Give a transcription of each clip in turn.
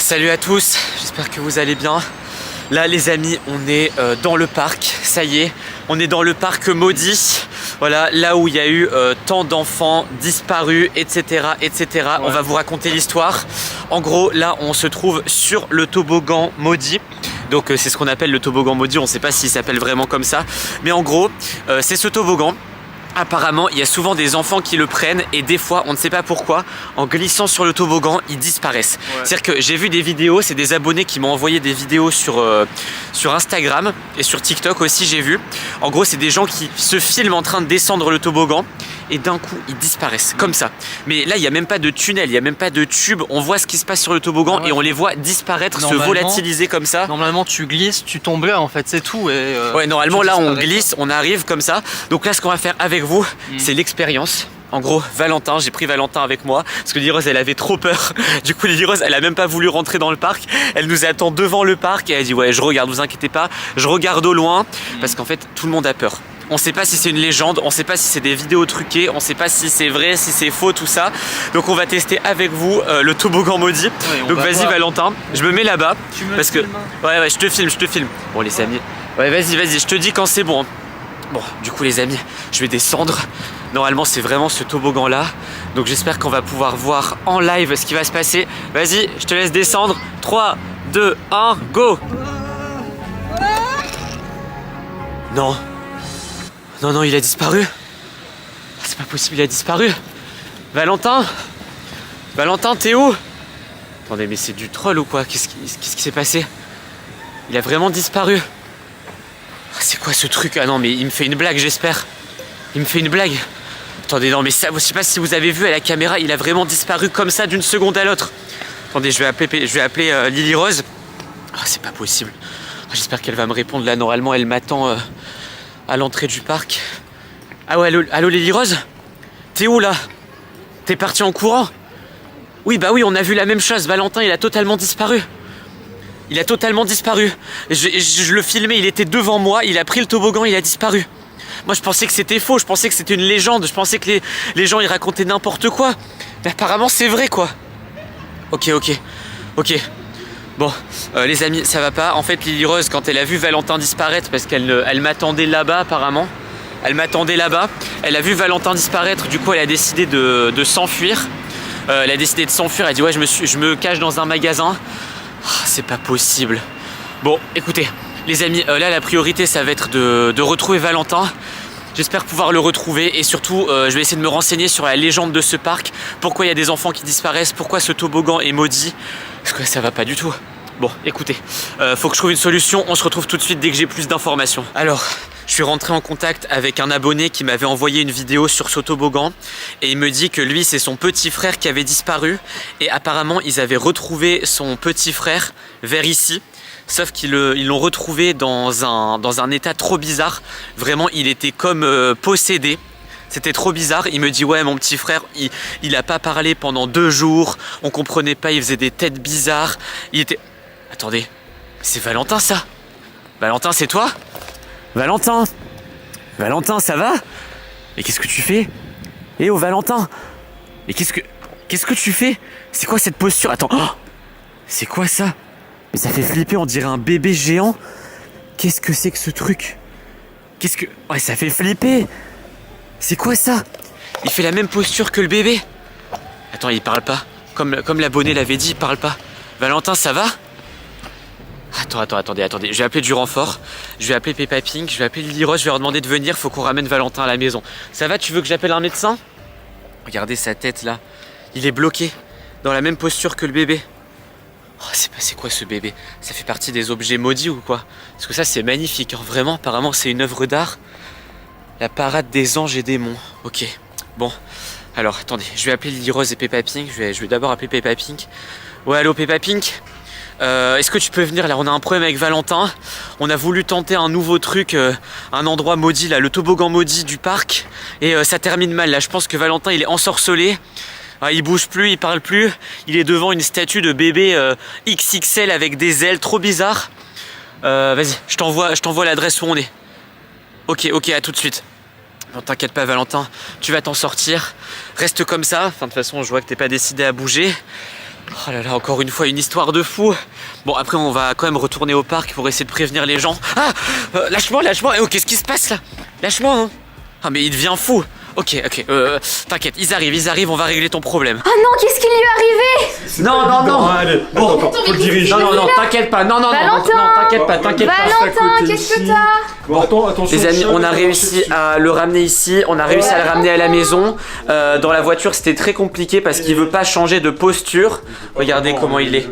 Salut à tous, j'espère que vous allez bien. Là les amis, on est dans le parc, ça y est, on est dans le parc maudit. Voilà, là où il y a eu tant d'enfants disparus, etc. etc. Ouais. On va vous raconter l'histoire. En gros, là on se trouve sur le toboggan maudit. Donc c'est ce qu'on appelle le toboggan maudit, on ne sait pas s'il s'appelle vraiment comme ça. Mais en gros, c'est ce toboggan. Apparemment, il y a souvent des enfants qui le prennent et des fois, on ne sait pas pourquoi, en glissant sur le toboggan, ils disparaissent. Ouais. C'est-à-dire que j'ai vu des vidéos, c'est des abonnés qui m'ont envoyé des vidéos sur Instagram et sur TikTok aussi, j'ai vu. En gros, c'est des gens qui se filment en train de descendre le toboggan et d'un coup, ils disparaissent comme ça. Mais là, il n'y a même pas de tunnel, il n'y a même pas de tube. On voit ce qui se passe sur le toboggan et on les voit disparaître, se volatiliser comme ça. Normalement, tu glisses, tu tombes là, en fait, c'est tout. Et, ouais, normalement, là, on glisse, on arrive comme ça. Donc là, ce qu'on va faire avec vous, c'est l'expérience. En gros, Valentin, j'ai pris Valentin avec moi parce que Lily Rose, elle avait trop peur. Du coup, Lily Rose, elle a même pas voulu rentrer dans le parc. Elle nous attend devant le parc et elle dit ouais, je regarde, vous inquiétez pas, je regarde au loin parce qu'en fait, tout le monde a peur. On sait pas si c'est une légende, on sait pas si c'est des vidéos truquées, on sait pas si c'est vrai, si c'est faux, tout ça. Donc on va tester avec vous le toboggan maudit. Ouais, donc vas-y Valentin, je me mets là-bas parce que ouais, je te filme. Bon les amis, ouais vas-y, je te dis quand c'est bon. Bon, du coup les amis, je vais descendre. Normalement c'est vraiment ce toboggan là. Donc j'espère qu'on va pouvoir voir en live ce qui va se passer. Vas-y, je te laisse descendre. 3, 2, 1, go. Non. Non, il a disparu. C'est pas possible, il a disparu. Valentin, t'es où? Attendez, mais c'est du troll ou quoi? Qu'est-ce qui s'est passé? Il a vraiment disparu. C'est quoi ce truc? Ah non, mais il me fait une blague, j'espère. Il me fait une blague. Attendez, non, mais ça, je sais pas si vous avez vu à la caméra, il a vraiment disparu comme ça d'une seconde à l'autre. Attendez, je vais appeler Lily Rose. Oh, c'est pas possible. J'espère qu'elle va me répondre. Là, normalement, elle m'attend à l'entrée du parc. Ah ouais, allô Lily Rose? T'es où là? T'es parti en courant? Oui, bah oui, on a vu la même chose. Valentin, il a totalement disparu. Il a totalement disparu. Je le filmais, il était devant moi, il a pris le toboggan, il a disparu. Moi, je pensais que c'était faux, je pensais que c'était une légende, je pensais que les gens, ils racontaient n'importe quoi. Mais apparemment, c'est vrai, quoi. Ok. Bon, les amis, ça va pas. En fait, Lily Rose, quand elle a vu Valentin disparaître, parce qu'elle m'attendait là-bas, apparemment. Elle m'attendait là-bas. Elle a vu Valentin disparaître, du coup, elle a décidé de s'enfuir. Elle a décidé de s'enfuir, elle a dit ouais, je me cache dans un magasin. Oh, c'est pas possible. Bon, écoutez, les amis, là la priorité ça va être de retrouver Valentin. J'espère pouvoir le retrouver et surtout je vais essayer de me renseigner sur la légende de ce parc. Pourquoi il y a des enfants qui disparaissent, pourquoi ce toboggan est maudit. Parce que ça va pas du tout. Bon, écoutez, faut que je trouve une solution. On se retrouve tout de suite dès que j'ai plus d'informations. Alors, je suis rentré en contact avec un abonné qui m'avait envoyé une vidéo sur ce toboggan et il me dit que lui, c'est son petit frère qui avait disparu et apparemment, ils avaient retrouvé son petit frère vers ici. Sauf qu'ils l'ont retrouvé dans un état trop bizarre. Vraiment, il était comme possédé. C'était trop bizarre. Il me dit ouais, mon petit frère, il a pas parlé pendant 2 jours. On comprenait pas, il faisait des têtes bizarres. Il était... Attendez, c'est Valentin ça? Valentin, c'est toi? Valentin, ça va? Et qu'est-ce que tu fais? Eh oh Valentin! Mais qu'est-ce que tu fais? C'est quoi cette posture? Attends, oh, c'est quoi ça? Mais ça fait flipper, on dirait un bébé géant. Qu'est-ce que c'est que ce truc? Ouais, ça fait flipper. C'est quoi ça? Il fait la même posture que le bébé. Attends, il parle pas. Comme l'abonné l'avait dit, il parle pas. Valentin, ça va? Attendez. Je vais appeler du renfort. Je vais appeler Peppa Pink. Je vais appeler Lily Rose. Je vais leur demander de venir. Faut qu'on ramène Valentin à la maison. Ça va? Tu veux que j'appelle un médecin? Regardez sa tête là. Il est bloqué. Dans la même posture que le bébé. Oh, c'est quoi ce bébé? Ça fait partie des objets maudits ou quoi? Parce que ça, c'est magnifique. Hein. Vraiment, apparemment, c'est une œuvre d'art. La parade des anges et démons. Ok. Bon. Alors, attendez. Je vais appeler Lily Rose et Peppa Pink. Je vais d'abord appeler Peppa Pink. Ouais, allô Peppa Pink? Est-ce que tu peux venir là? On a un problème avec Valentin. On a voulu tenter un nouveau truc, un endroit maudit là, le toboggan maudit du parc. Et ça termine mal là. Je pense que Valentin il est ensorcelé. Il bouge plus, il parle plus. Il est devant une statue de bébé XXL avec des ailes trop bizarres. Vas-y, je t'envoie l'adresse où on est. Ok, à tout de suite. Non, t'inquiète pas Valentin, tu vas t'en sortir. Reste comme ça. Enfin, de toute façon, je vois que t'es pas décidé à bouger. Oh là là, encore une fois, une histoire de fou. Bon, après, on va quand même retourner au parc pour essayer de prévenir les gens. Ah, lâche-moi, lâche-moi. Oh, qu'est-ce qui se passe là? Lâche-moi, hein. Ah, mais il devient fou. Ok, t'inquiète, ils arrivent, on va régler ton problème. Oh non, qu'est-ce qui lui est arrivé? Non. Allez, Bon, attends, faut le diriger. Non, t'inquiète pas. Non, t'inquiète pas. Valentin, qu'est-ce que t'as? Bon, attention. Les amis, on a réussi à le ramener ici, on a réussi à le ramener à la maison. Dans la voiture, c'était très compliqué parce qu'il veut pas changer de posture. Regardez comment il est.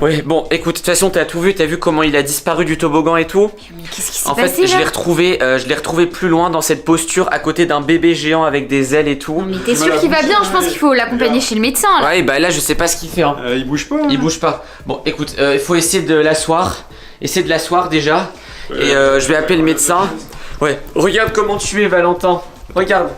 Oui, bon, écoute, de toute façon, t'as tout vu, t'as vu comment il a disparu du toboggan et tout. Mais qu'est-ce qui s'est En passé fait, je là? l'ai retrouvé plus loin dans cette posture, à côté d'un bébé géant avec des ailes et tout. Non mais t'es sûr qu'il va bien? Je pense qu'il faut l'accompagner chez le médecin là. Ouais, bah là, je sais pas ce qu'il fait. Hein. Il bouge pas. Il bouge pas. Bon, écoute, il faut essayer de l'asseoir. Essayer de l'asseoir déjà. Et je vais appeler le médecin. Ouais, regarde comment tu es, Valentin. Regarde,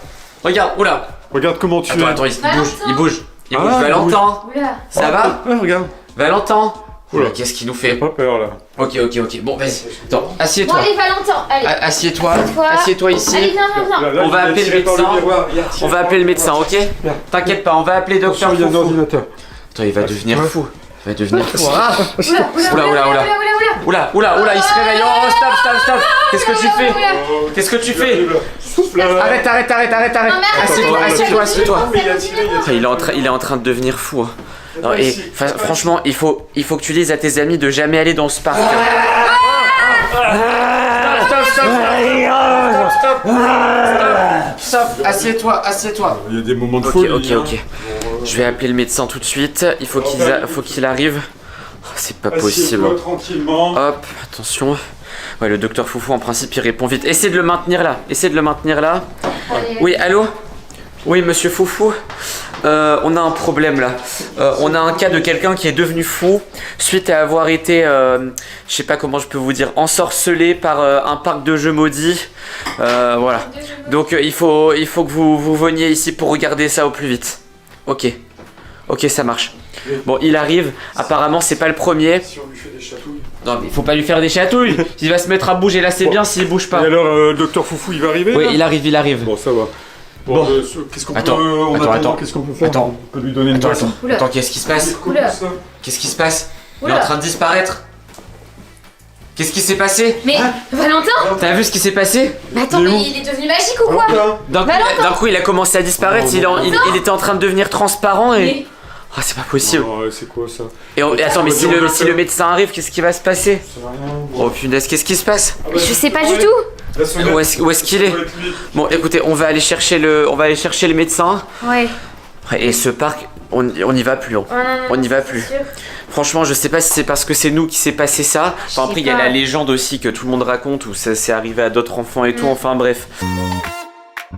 oula. Regarde comment tu es. Attends, il bouge. Ah, Valentin, Oula. ça va? Ouais, regarde. Valentin. Oula. Qu'est-ce qu'il nous fait? Pas peur là. Ok. Bon, vas-y. Attends, Bon assieds-toi. allez Valentin, allez. Assieds-toi. Assieds-toi. Assieds-toi ici. Allez viens. Là, On va il est appeler le tiré par médecin. miroir. On va appeler le médecin, ok? T'inquiète pas, on va appeler Docteur Attention, il y a un Foufou. ordinateur. Attends, il va devenir ouais. fou. Il va devenir fou. Ah. Oula. Oula, il se réveille. Oh, stop. Qu'est-ce que tu fais? Qu'est-ce que tu fais? Souffle là. Arrête. Non, mais Assieds-toi. Il a tiré. Il est en train de devenir fou. Hein. Non, et franchement, il faut que tu dises à tes amis de jamais aller dans ce parc. Stop. Assieds-toi. Il y a des moments de folie. Ok. Je vais appeler le médecin tout de suite. Il faut qu'il arrive. Oh, c'est pas possible. Assieds-toi tranquillement. Hop, attention. Ouais, le docteur Foufou, en principe, il répond vite. Essayez de le maintenir là. Allez. Oui, allô? Oui, monsieur Foufou. On a un problème là. On a un cas de quelqu'un qui est devenu fou suite à avoir été, je sais pas comment je peux vous dire, ensorcelé par un parc de jeux maudits. Voilà. Donc il faut que vous veniez ici pour regarder ça au plus vite. Ok, ça marche. Bon, il arrive. Apparemment, c'est pas le premier. Si on lui fait des chatouilles. Non, mais il faut pas lui faire des chatouilles. Il va se mettre à bouger là, c'est bien s'il bouge pas. Et alors, docteur Foufou, il va arriver? Oui, là il arrive. Bon, ça va. Bon. Qu'est-ce qu'on peut Attends, en attends, attendant, attends. qu'est-ce qu'on peut faire? Attends. On peut lui donner une boisson. Oula. Attends, qu'est-ce qui se passe? Oula. Qu'est-ce qui se passe? Il est Oula. en train de disparaître. Qu'est-ce qui s'est passé? Mais Valentin? T'as vu ce qui s'est passé? Mais attends, Il est où? mais il est devenu magique ou quoi? D'un coup, il a commencé à disparaître. Il était en train de devenir transparent et. Mais Ah, c'est pas possible. C'est quoi ça? Et attends, mais si le médecin arrive, qu'est-ce qui va se passer? Ça va rien. Oh punaise, qu'est-ce qui se passe? je sais pas du tout. La sonnette. Où est-ce qu'il est? Ça va être lui. Bon, écoutez, on va aller chercher le médecin. Ouais. Et ce parc, on n'y va plus. Hein. Oh, non, On n'y va c'est plus. sûr. Franchement, je sais pas si c'est parce que c'est nous qui s'est passé ça. Je sais Enfin, après, il y a pas. la légende aussi que tout le monde raconte où ça s'est arrivé à d'autres enfants et tout. Enfin, bref.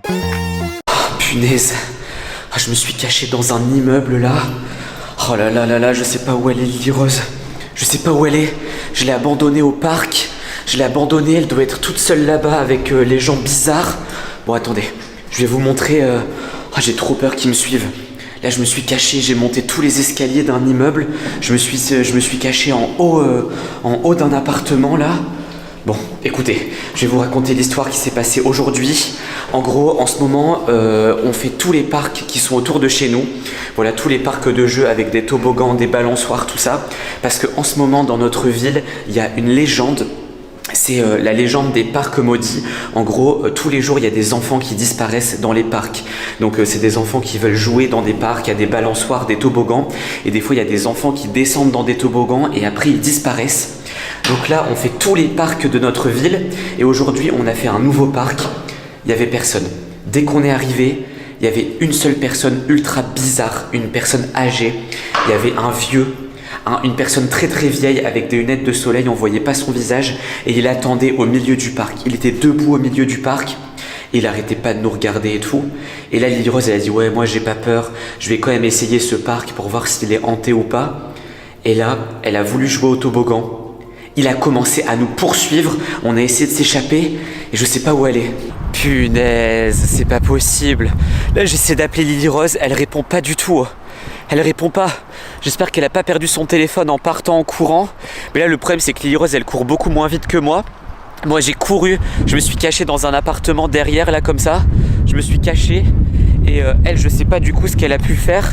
Oh, punaise. Ah, je me suis caché dans un immeuble là. Oh là là là là, je sais pas où elle est, Lily Rose. Je sais pas où elle est. Je l'ai abandonnée au parc. Je l'ai abandonnée, elle doit être toute seule là-bas avec les gens bizarres. Bon, attendez, je vais vous montrer. Oh, j'ai trop peur qu'ils me suivent. Là, je me suis caché, j'ai monté tous les escaliers d'un immeuble. Je me suis caché en haut d'un appartement là. Bon, écoutez, je vais vous raconter l'histoire qui s'est passée aujourd'hui. En gros, en ce moment, on fait tous les parcs qui sont autour de chez nous. Voilà, tous les parcs de jeux avec des toboggans, des balançoires, tout ça. Parce qu'en ce moment, dans notre ville, il y a une légende. C'est la légende des parcs maudits. En gros, tous les jours, il y a des enfants qui disparaissent dans les parcs. Donc, c'est des enfants qui veulent jouer dans des parcs, il y a des balançoires, des toboggans. Et des fois, il y a des enfants qui descendent dans des toboggans et après, ils disparaissent. Donc là, on fait tous les parcs de notre ville. Et aujourd'hui, on a fait un nouveau parc. Il n'y avait personne. Dès qu'on est arrivé, il y avait une seule personne ultra bizarre, une personne âgée. Il y avait un vieux, une personne très très vieille avec des lunettes de soleil, on voyait pas son visage et il attendait au milieu du parc. Il était debout au milieu du parc et il arrêtait pas de nous regarder et tout. Et là, Lily Rose, elle a dit ouais, moi j'ai pas peur, je vais quand même essayer ce parc pour voir s'il est hanté ou pas. Et là, elle a voulu jouer au toboggan. Il a commencé à nous poursuivre, on a essayé de s'échapper et je sais pas où elle est. Punaise, c'est pas possible. Là, j'essaie d'appeler Lily Rose, elle répond pas du tout. Elle répond pas. J'espère qu'elle a pas perdu son téléphone en partant en courant. Mais là, le problème, c'est que Lily Rose, elle court beaucoup moins vite que moi. Moi, j'ai couru, je me suis caché dans un appartement derrière, là, comme ça. Je me suis caché. Et elle, je sais pas du coup ce qu'elle a pu faire.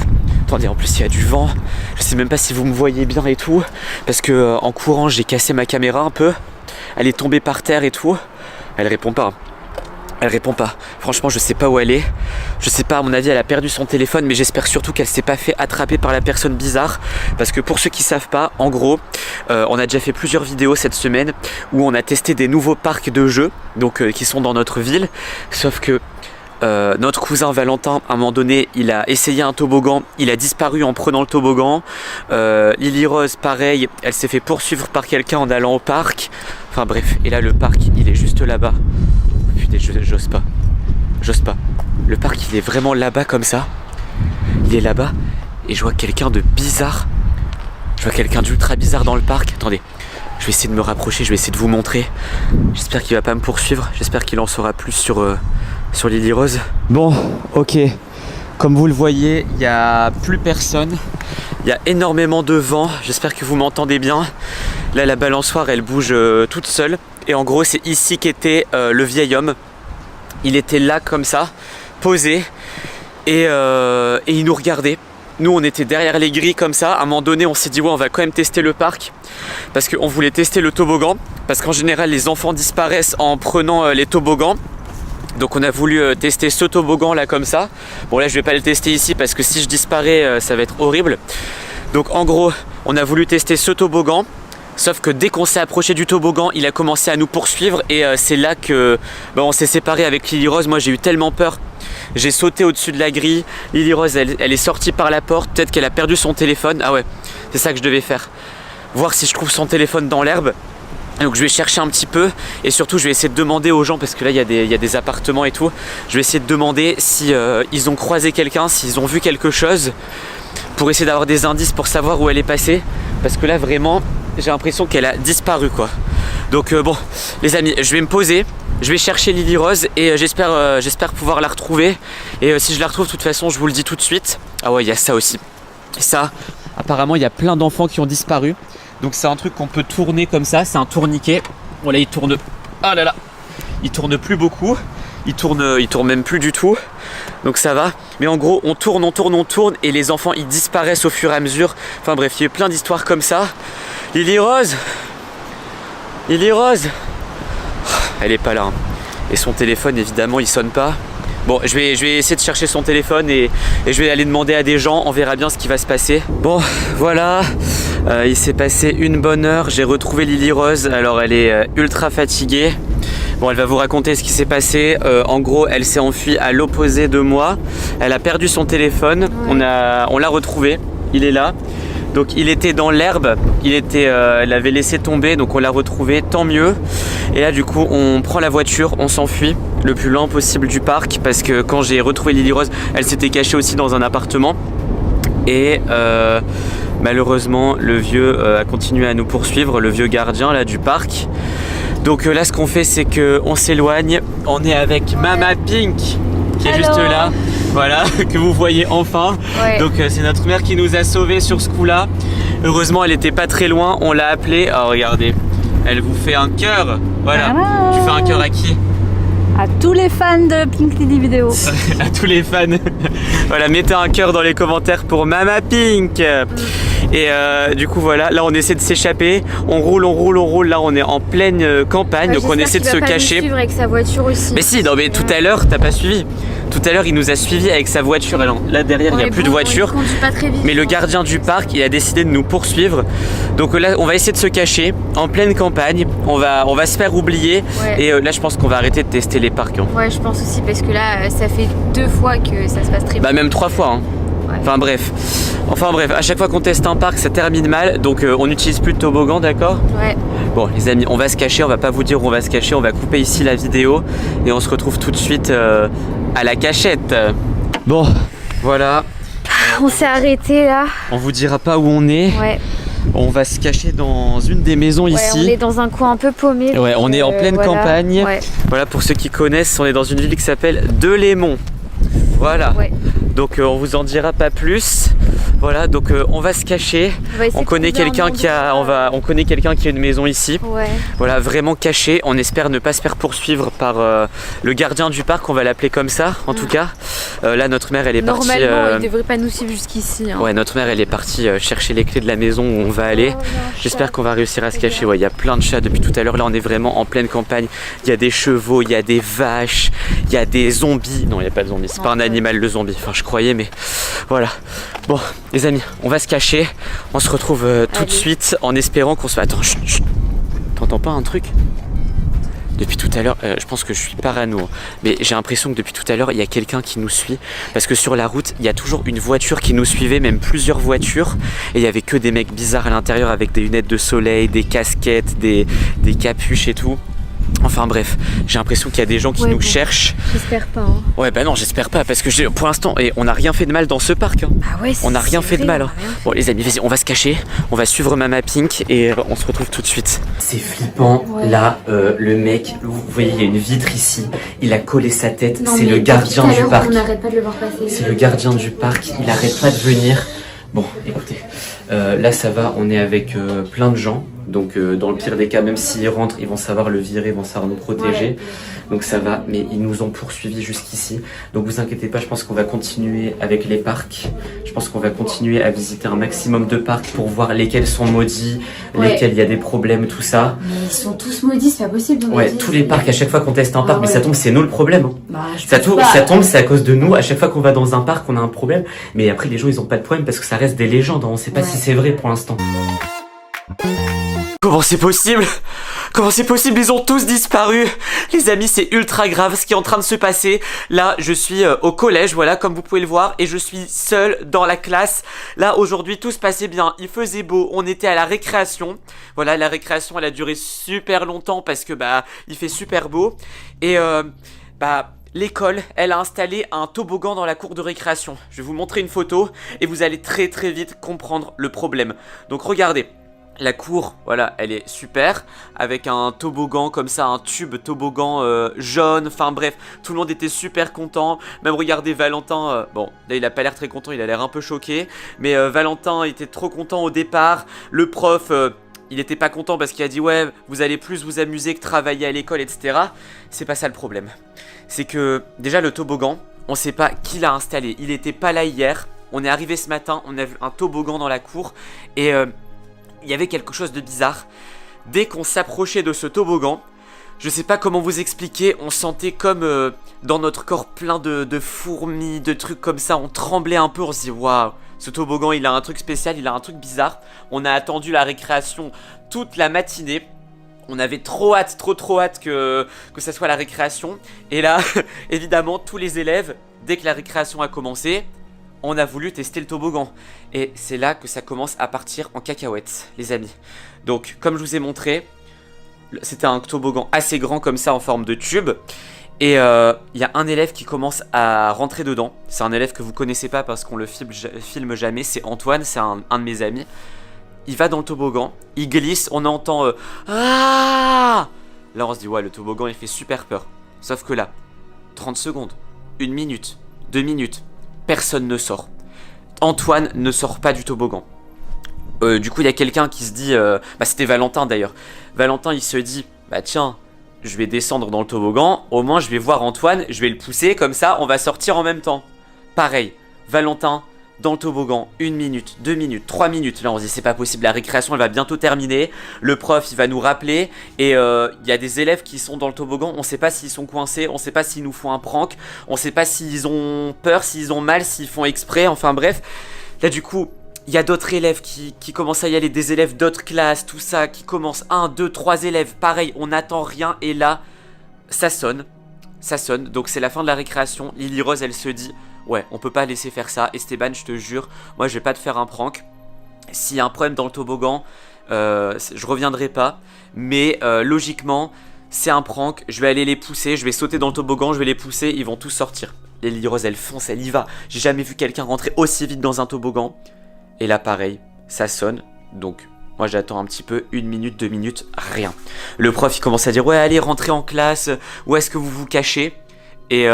Attendez, en plus il y a du vent. Je sais même pas si vous me voyez bien et tout. Parce que en courant, j'ai cassé ma caméra un peu. Elle est tombée par terre et tout. Elle répond pas. Elle répond pas. Franchement, je sais pas où elle est. Je sais pas, à mon avis, elle a perdu son téléphone, mais j'espère surtout qu'elle s'est pas fait attraper par la personne bizarre. Parce que pour ceux qui savent pas, en gros, on a déjà fait plusieurs vidéos cette semaine où on a testé des nouveaux parcs de jeux, donc qui sont dans notre ville. Sauf que notre cousin Valentin, à un moment donné, il a essayé un toboggan, il a disparu en prenant le toboggan. Lily Rose, pareil, elle s'est fait poursuivre par quelqu'un en allant au parc. Enfin bref, et là le parc, il est juste là-bas. Putain, j'ose pas. J'ose pas. Le parc, il est vraiment là-bas comme ça. Il est là-bas et je vois quelqu'un de bizarre. Je vois quelqu'un d'ultra bizarre dans le parc. Attendez, je vais essayer de me rapprocher, je vais essayer de vous montrer. J'espère qu'il va pas me poursuivre. J'espère qu'il en saura plus sur Lily Rose. Bon, ok. Comme vous le voyez, il n'y a plus personne. Il y a énormément de vent. J'espère que vous m'entendez bien. Là, la balançoire, elle bouge toute seule. Et en gros, c'est ici qu'était le vieil homme. Il était là comme ça, posé. Et il nous regardait. Nous, on était derrière les grilles comme ça. À un moment donné, on s'est dit, ouais, on va quand même tester le parc. Parce qu'on voulait tester le toboggan. Parce qu'en général, les enfants disparaissent en prenant les toboggans. Donc on a voulu tester ce toboggan là comme ça. Bon là je vais pas le tester ici parce que si je disparais ça va être horrible. Donc en gros on a voulu tester ce toboggan. Sauf que dès qu'on s'est approché du toboggan, il a commencé à nous poursuivre. Et c'est là que on s'est séparés avec Lily Rose. Moi j'ai eu tellement peur. J'ai sauté au-dessus de la grille. Lily Rose elle est sortie par la porte. Peut-être qu'elle a perdu son téléphone. Ah ouais, c'est ça que je devais faire. Voir si je trouve son téléphone dans l'herbe. Donc je vais chercher un petit peu et surtout je vais essayer de demander aux gens parce que là il y a des appartements et tout. Je vais essayer de demander si ils ont croisé quelqu'un, s'ils ont vu quelque chose pour essayer d'avoir des indices pour savoir où elle est passée. Parce que là vraiment j'ai l'impression qu'elle a disparu quoi. Donc bon les amis, je vais me poser, je vais chercher Lily Rose et j'espère pouvoir la retrouver. Et si je la retrouve de toute façon je vous le dis tout de suite. Ah ouais il y a ça aussi. Et ça apparemment il y a plein d'enfants qui ont disparu. Donc c'est un truc qu'on peut tourner comme ça, c'est un tourniquet. Voilà, il tourne. Ah là là, il tourne plus beaucoup. Il tourne même plus du tout. Donc ça va. Mais en gros, on tourne et les enfants ils disparaissent au fur et à mesure. Enfin bref, il y a plein d'histoires comme ça. Lily Rose, Lily Rose. Elle est pas là. Hein. Et son téléphone évidemment il sonne pas. Bon, je vais essayer de chercher son téléphone et je vais aller demander à des gens. On verra bien ce qui va se passer. Bon, voilà. Il s'est passé une bonne heure. J'ai retrouvé Lily Rose. Alors, elle est ultra fatiguée. Bon, elle va vous raconter ce qui s'est passé. En gros, elle s'est enfuie à l'opposé de moi. Elle a perdu son téléphone. On l'a retrouvé. Il est là. Donc il était dans l'herbe, elle l'avait laissé tomber, donc on l'a retrouvé, tant mieux. Et là du coup on prend la voiture, on s'enfuit le plus loin possible du parc parce que quand j'ai retrouvé Lily Rose, elle s'était cachée aussi dans un appartement. Et malheureusement le vieux a continué à nous poursuivre, le vieux gardien là du parc. Donc là ce qu'on fait c'est qu'on s'éloigne, on est avec Mama Pink qui est juste là. Voilà, que vous voyez enfin. Ouais. Donc c'est notre mère qui nous a sauvés sur ce coup-là. Heureusement, elle était pas très loin. On l'a appelée. Oh, regardez, elle vous fait un cœur. Voilà. Tu fais un cœur à qui? À tous les fans de Pink Lily Vidéo. À tous les fans. Voilà, mettez un cœur dans les commentaires pour Mama Pink. Et du coup voilà, là on essaie de s'échapper, on roule, là on est en pleine campagne, donc on essaie de se cacher. Suivre avec sa voiture aussi. Mais si, non mais tout à l'heure t'as pas suivi. Tout à l'heure il nous a suivis avec sa voiture. Alors, là derrière il n'y a plus de voiture. Pas très vite, mais le gardien du parc il a décidé de nous poursuivre. Donc là on va essayer de se cacher en pleine campagne. On va se faire oublier. Ouais. Et là je pense qu'on va arrêter de tester les parcs. Hein. Ouais je pense aussi parce que là ça fait 2 fois que ça se passe très bien. Bah même 3 fois. Hein. Ouais. Enfin bref, à chaque fois qu'on teste un parc ça termine mal. Donc on n'utilise plus de toboggan, d'accord? Ouais. Bon les amis, on va se cacher, on va pas vous dire où on va se cacher. On va couper ici la vidéo et on se retrouve tout de suite à la cachette. Bon, voilà. On s'est arrêté là. On vous dira pas où on est. Ouais. On va se cacher dans une des maisons ici. On est dans un coin un peu paumé. Ouais, on est en pleine campagne. Ouais. Voilà, pour ceux qui connaissent, on est dans une ville qui s'appelle Delémont. Voilà. Ouais. Donc on vous en dira pas plus. Voilà, donc on va se cacher. On connaît quelqu'un qui a, on connaît quelqu'un qui a une maison ici. Ouais. Voilà, vraiment caché. On espère ne pas se faire poursuivre par le gardien du parc. On va l'appeler comme ça, en tout cas. Là, notre mère, elle est partie. Normalement, il devrait pas nous suivre jusqu'ici. Hein. Ouais, notre mère, elle est partie chercher les clés de la maison où on va aller. J'espère qu'on va réussir à se cacher. Ouais, il y a plein de chats depuis tout à l'heure. Là, on est vraiment en pleine campagne. Il y a des chevaux, il y a des vaches, il y a des zombies. Non, il n'y a pas de zombies. C'est pas un animal, le zombie. Enfin, je croyais, mais voilà. Bon, les amis, on va se cacher. On se retrouve tout de suite en espérant qu'on se... Attends, chut, chut. T'entends pas un truc? Depuis tout à l'heure, je pense que je suis parano, hein, mais j'ai l'impression que depuis tout à l'heure, il y a quelqu'un qui nous suit. Parce que sur la route, il y a toujours une voiture qui nous suivait, même plusieurs voitures. Et il y avait que des mecs bizarres à l'intérieur avec des lunettes de soleil, des casquettes, des capuches et tout. Enfin bref, j'ai l'impression qu'il y a des gens qui nous cherchent. J'espère pas. Hein. Ouais, bah non, j'espère pas, parce que pour l'instant, on n'a rien fait de mal dans ce parc. Hein. Ah ouais, on n'a rien fait de mal. Hein. Bon, les amis, vas-y, on va se cacher, on va suivre Mama Pink et on se retrouve tout de suite. C'est flippant. Ouais. Là, le mec, vous voyez, il y a une vitre ici, il a collé sa tête. C'est le gardien du parc. On n'arrête pas de le voir passer. C'est le gardien du parc, il arrête pas de venir. Bon, écoutez, là ça va, on est avec plein de gens. Donc dans le pire des cas, même s'ils rentrent, ils vont savoir le virer, ils vont savoir nous protéger. Ouais. Donc ça va, mais ils nous ont poursuivis jusqu'ici. Donc vous inquiétez pas, je pense qu'on va continuer avec les parcs. Je pense qu'on va continuer à visiter un maximum de parcs pour voir lesquels sont maudits, lesquels il y a des problèmes, tout ça. Mais ils sont tous maudits, c'est pas possible. Ouais, tous les parcs, à chaque fois qu'on teste un parc, mais ça tombe, c'est nous le problème. Hein. Bah, ça tombe, c'est à cause de nous. À chaque fois qu'on va dans un parc, on a un problème. Mais après, les gens, ils ont pas de problème parce que ça reste des légendes. Hein. On sait pas si c'est vrai pour l'instant. Comment c'est possible? Comment c'est possible? Ils ont tous disparu. Les amis, c'est ultra grave ce qui est en train de se passer. Là, je suis au collège, voilà, comme vous pouvez le voir, et je suis seul dans la classe. Là, aujourd'hui, tout se passait bien. Il faisait beau. On était à la récréation. Voilà, la récréation, elle a duré super longtemps parce que, il fait super beau. Et, l'école, elle a installé un toboggan dans la cour de récréation. Je vais vous montrer une photo et vous allez très très vite comprendre le problème. Donc, regardez. La cour, voilà, elle est super, avec un toboggan comme ça, un tube toboggan jaune, enfin bref, tout le monde était super content. Même regardez Valentin, bon, là il a pas l'air très content, il a l'air un peu choqué, mais Valentin était trop content au départ. Le prof, il était pas content parce qu'il a dit ouais, vous allez plus vous amuser que travailler à l'école, etc. C'est pas ça le problème. C'est que, déjà le toboggan, on sait pas qui l'a installé, il était pas là hier, on est arrivé ce matin, on a vu un toboggan dans la cour, et... il y avait quelque chose de bizarre. Dès qu'on s'approchait de ce toboggan, je sais pas comment vous expliquer, on sentait comme dans notre corps plein de fourmis, de trucs comme ça. On tremblait un peu, on se dit waouh, ce toboggan il a un truc spécial, il a un truc bizarre. On a attendu la récréation toute la matinée. On avait trop hâte, trop hâte que ça soit la récréation. Et là, évidemment, tous les élèves, dès que la récréation a commencé, on a voulu tester le toboggan. Et c'est là que ça commence à partir en cacahuètes, les amis. Donc, comme je vous ai montré, c'était un toboggan assez grand comme ça, en forme de tube. Et il y a un élève qui commence à rentrer dedans. C'est un élève que vous connaissez pas parce qu'on le filme jamais. C'est Antoine, c'est un de mes amis. Il va dans le toboggan, il glisse, on entend ah! Là, on se dit, ouais, le toboggan, il fait super peur. Sauf que là, 30 secondes, 1 minute, 2 minutes... personne ne sort. Antoine ne sort pas du toboggan. Du coup, il y a quelqu'un qui se dit... c'était Valentin d'ailleurs. Valentin, il se dit... tiens, je vais descendre dans le toboggan. Au moins, je vais voir Antoine. Je vais le pousser. Comme ça, on va sortir en même temps. Pareil. Valentin, dans le toboggan. 1 minute, 2 minutes, 3 minutes. Là, on se dit, c'est pas possible. La récréation, elle va bientôt terminer. Le prof, il va nous rappeler. Et il y a des élèves qui sont dans le toboggan. On sait pas s'ils sont coincés. On sait pas s'ils nous font un prank. On sait pas s'ils ont peur, s'ils ont mal, s'ils font exprès. Enfin, bref. Là, du coup, il y a d'autres élèves qui commencent à y aller. Des élèves d'autres classes, tout ça. Qui commencent. 1, 2, 3 élèves. Pareil, on n'attend rien. Et là, ça sonne. Ça sonne. Donc, c'est la fin de la récréation. Lily Rose, elle se dit... ouais, on peut pas laisser faire ça. Esteban, je te jure, moi je vais pas te faire un prank. S'il y a un problème dans le toboggan, je reviendrai pas. Mais logiquement, c'est un prank. Je vais aller les pousser, je vais sauter dans le toboggan, je vais les pousser, ils vont tous sortir. Et Lily Rose, elle fonce, elle y va. J'ai jamais vu quelqu'un rentrer aussi vite dans un toboggan. Et là, pareil, ça sonne. Donc, moi j'attends un petit peu, 1 minute, 2 minutes, rien. Le prof, il commence à dire, ouais, allez, rentrez en classe. Où est-ce que vous vous cachez? Et...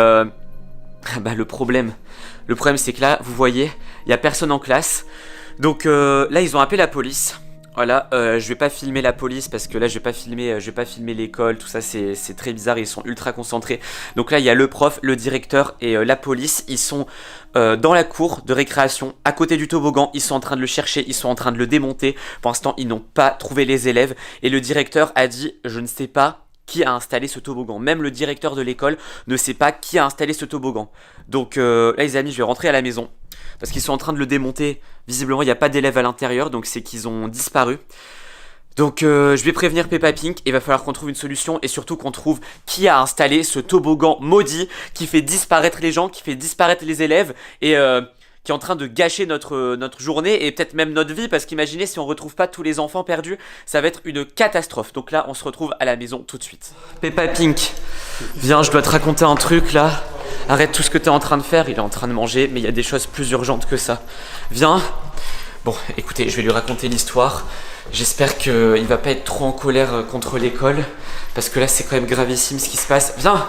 le Le problème c'est que là, vous voyez, il y a personne en classe. Donc là, ils ont appelé la police. Voilà, je vais pas filmer la police parce que là je vais pas filmer l'école, tout ça c'est très bizarre, ils sont ultra concentrés. Donc là il y a le prof, le directeur et la police, ils sont dans la cour de récréation, à côté du toboggan, ils sont en train de le chercher, ils sont en train de le démonter. Pour l'instant ils n'ont pas trouvé les élèves et le directeur a dit je ne sais pas qui a installé ce toboggan. Même le directeur de l'école ne sait pas qui a installé ce toboggan. Donc là les amis, je vais rentrer à la maison. Parce qu'ils sont en train de le démonter. Visiblement, il n'y a pas d'élèves à l'intérieur, donc c'est qu'ils ont disparu. Donc je vais prévenir Peppa Pink, et il va falloir qu'on trouve une solution, et surtout qu'on trouve qui a installé ce toboggan maudit qui fait disparaître les gens, qui fait disparaître les élèves, et qui est en train de gâcher notre journée, et peut-être même notre vie, parce qu'imaginez si on retrouve pas tous les enfants perdus, ça va être une catastrophe. Donc là, on se retrouve à la maison tout de suite. Peppa Pink, viens, je dois te raconter un truc là. Arrête tout ce que tu es en train de faire, il est en train de manger, mais il y a des choses plus urgentes que ça. Viens. Bon, écoutez, je vais lui raconter l'histoire. J'espère qu'il va pas être trop en colère contre l'école, parce que là c'est quand même gravissime ce qui se passe. Viens,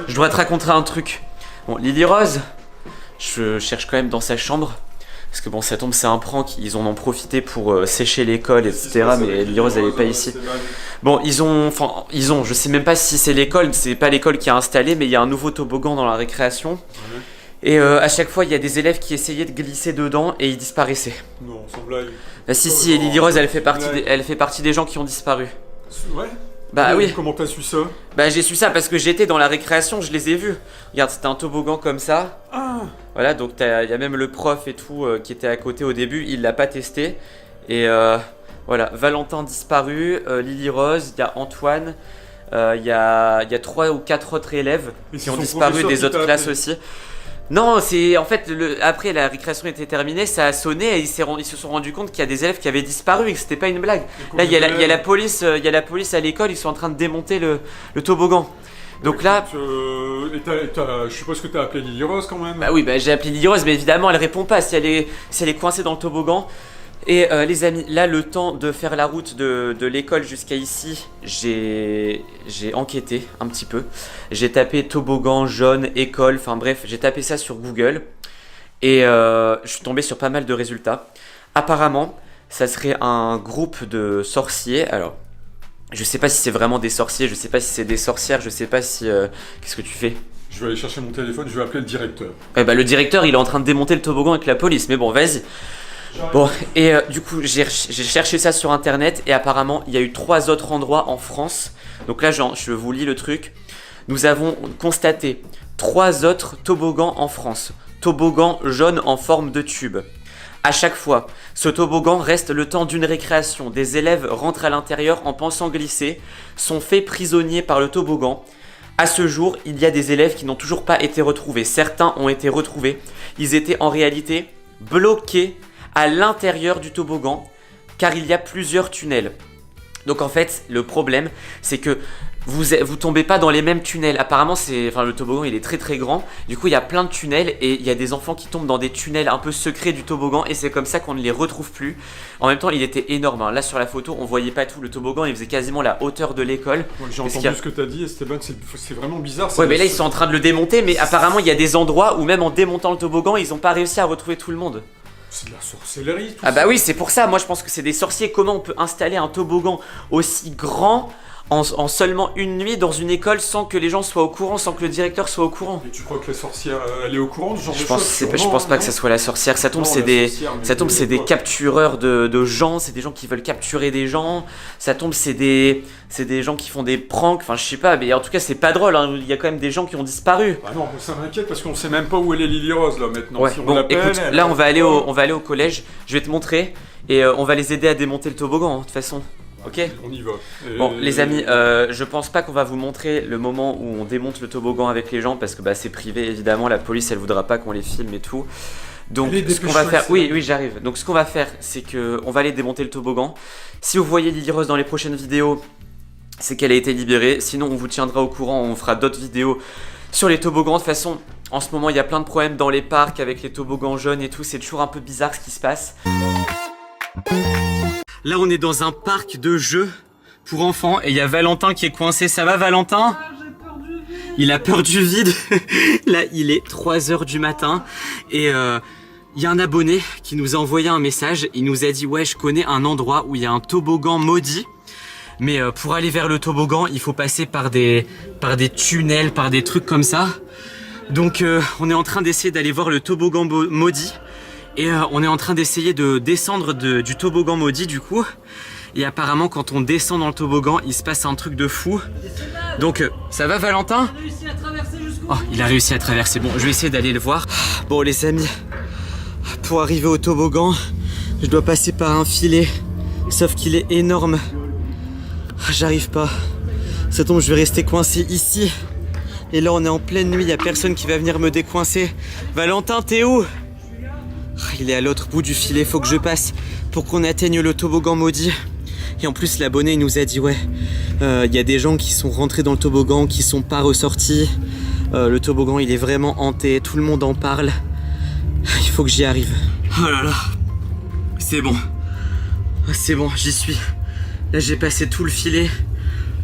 je dois te raconter un truc. Bon, Lily Rose, je cherche quand même dans sa chambre, parce que bon, ça tombe, c'est un prank, ils en ont profité pour sécher l'école, etc. Mais Lily Rose, elle est pas ici. Bon, je sais même pas si c'est l'école, c'est pas l'école qui a installé, mais il y a un nouveau toboggan dans la récréation. Et à chaque fois, il y a des élèves qui essayaient de glisser dedans et ils disparaissaient. Non, sans blague. Bah si, et Lily Rose, elle fait partie des gens qui ont disparu. Ouais. Bah oui. Comment t'as su ça? Bah j'ai su ça parce que j'étais dans la récréation, je les ai vus. Regarde, c'était un toboggan comme ça. Ah. Voilà, donc il y a même le prof et tout qui était à côté au début, il l'a pas testé. Et voilà, Valentin disparu, Lily Rose, il y a Antoine, il y a 3 ou 4 autres élèves qui ont disparu des autres classes aussi. Non, c'est en fait, après la récréation était terminée, ça a sonné et ils se sont rendus compte qu'il y a des élèves qui avaient disparu et que c'était pas une blague. Là, il y a la police à l'école, ils sont en train de démonter le toboggan. Donc là, je suppose que t'as appelé Lily Rose quand même. Bah oui, j'ai appelé Lily Rose, mais évidemment elle répond pas si elle est coincée dans le toboggan. Et les amis, là le temps de faire la route de l'école jusqu'à ici, j'ai enquêté un petit peu. J'ai tapé toboggan jaune, école, enfin bref, j'ai tapé ça sur Google. Et je suis tombé sur pas mal de résultats. Apparemment, ça serait un groupe de sorciers. Alors, je sais pas si c'est vraiment des sorciers, je sais pas si c'est des sorcières, je sais pas si... Qu'est-ce que tu fais ? Je vais aller chercher mon téléphone, je vais appeler le directeur. Le directeur, il est en train de démonter le toboggan avec la police, mais bon, vas-y. Bon, et du coup, j'ai cherché ça sur internet et apparemment, il y a eu 3 autres endroits en France. Donc là, je vous lis le truc. Nous avons constaté 3 autres toboggans en France. Toboggan jaune en forme de tube. À chaque fois, ce toboggan reste le temps d'une récréation. Des élèves rentrent à l'intérieur en pensant glisser, sont faits prisonniers par le toboggan. À ce jour, il y a des élèves qui n'ont toujours pas été retrouvés. Certains ont été retrouvés. Ils étaient en réalité bloqués à l'intérieur du toboggan, car il y a plusieurs tunnels. Donc en fait, le problème, c'est que vous tombez pas dans les mêmes tunnels. Apparemment, le toboggan, il est très très grand. Du coup, il y a plein de tunnels et il y a des enfants qui tombent dans des tunnels un peu secrets du toboggan et c'est comme ça qu'on ne les retrouve plus. En même temps, il était énorme. Hein. Là, sur la photo, on voyait pas tout. Le toboggan, il faisait quasiment la hauteur de l'école. Ouais, j'ai entendu ce que t'as dit, Esteban. C'est vraiment bizarre. Ouais, mais là, ils sont en train de le démonter. Mais apparemment, il y a des endroits où même en démontant le toboggan, ils ont pas réussi à retrouver tout le monde. C'est de la sorcellerie, tout ça. Ah bah oui, c'est pour ça. Moi, je pense que c'est des sorciers. Comment on peut installer un toboggan aussi grand en seulement une nuit dans une école sans que les gens soient au courant, sans que le directeur soit au courant? Et tu crois que la sorcière, elle est au courant de ce genre de choses? Je pense pas que ce soit la sorcière. Ça tombe, c'est des captureurs de gens. C'est des gens qui veulent capturer des gens. Ça tombe, c'est des gens qui font des pranks. Enfin, je sais pas, mais en tout cas, c'est pas drôle. Hein. Il y a quand même des gens qui ont disparu. Ah non, ça m'inquiète parce qu'on sait même pas où elle est Lily Rose là maintenant. Ouais, si on bon, l'appelle, écoute, là, on va aller au collège. Je vais te montrer et on va les aider à démonter le toboggan, hein, de toute façon. Ok. On y va. Bon, les amis, je pense pas qu'on va vous montrer le moment où on démonte le toboggan avec les gens parce que c'est privé évidemment. La police elle voudra pas qu'on les filme et tout. Donc ce qu'on va faire, oui j'arrive. Donc ce qu'on va faire, c'est que on va aller démonter le toboggan. Si vous voyez Lily Rose dans les prochaines vidéos, c'est qu'elle a été libérée. Sinon on vous tiendra au courant. On fera d'autres vidéos sur les toboggans. De toute façon, en ce moment il y a plein de problèmes dans les parcs avec les toboggans jaunes et tout. C'est toujours un peu bizarre ce qui se passe. Là, on est dans un parc de jeux pour enfants et il y a Valentin qui est coincé. Ça va, Valentin? J'ai peur du vide. Il a peur du vide. Là, il est 3h du matin et il y a un abonné qui nous a envoyé un message. Il nous a dit ouais, je connais un endroit où il y a un toboggan maudit. Mais pour aller vers le toboggan, il faut passer par des tunnels, par des trucs comme ça. Donc on est en train d'essayer d'aller voir le toboggan maudit. Et on est en train d'essayer de descendre du toboggan maudit du coup. Et apparemment quand on descend dans le toboggan, il se passe un truc de fou. Donc ça va Valentin? Oh, il a réussi à traverser. Bon, je vais essayer d'aller le voir. Bon les amis, pour arriver au toboggan, je dois passer par un filet. Sauf qu'il est énorme. J'arrive pas. Ça tombe, je vais rester coincé ici. Et là on est en pleine nuit, il n'y a personne qui va venir me décoincer. Valentin, t'es où? Il est à l'autre bout du filet, faut que je passe pour qu'on atteigne le toboggan maudit. Et en plus l'abonné il nous a dit ouais, il y a des gens qui sont rentrés dans le toboggan, qui sont pas ressortis. Le toboggan il est vraiment hanté, tout le monde en parle. Il faut que j'y arrive. Oh là là, c'est bon. C'est bon, j'y suis. Là j'ai passé tout le filet.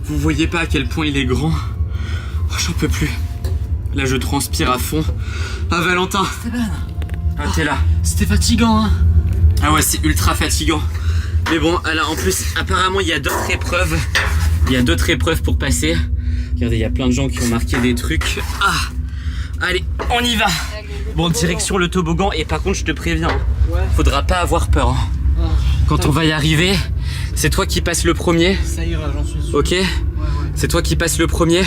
Vous voyez pas à quel point il est grand. Oh, j'en peux plus. Là je transpire à fond. Ah Valentin. Esteban. Ah t'es là. C'était fatigant, hein. Ah ouais, c'est ultra fatigant. Mais bon, alors en plus, apparemment, il y a d'autres épreuves. Il y a d'autres épreuves pour passer. Regardez, il y a plein de gens qui ont marqué des trucs. Ah, allez, on y va. Bon, direction le toboggan. Et par contre, je te préviens, faudra pas avoir peur. Hein. Quand on va y arriver, c'est toi qui passes le premier. Ça ira, j'en suis sûr. Ok. C'est toi qui passes le premier.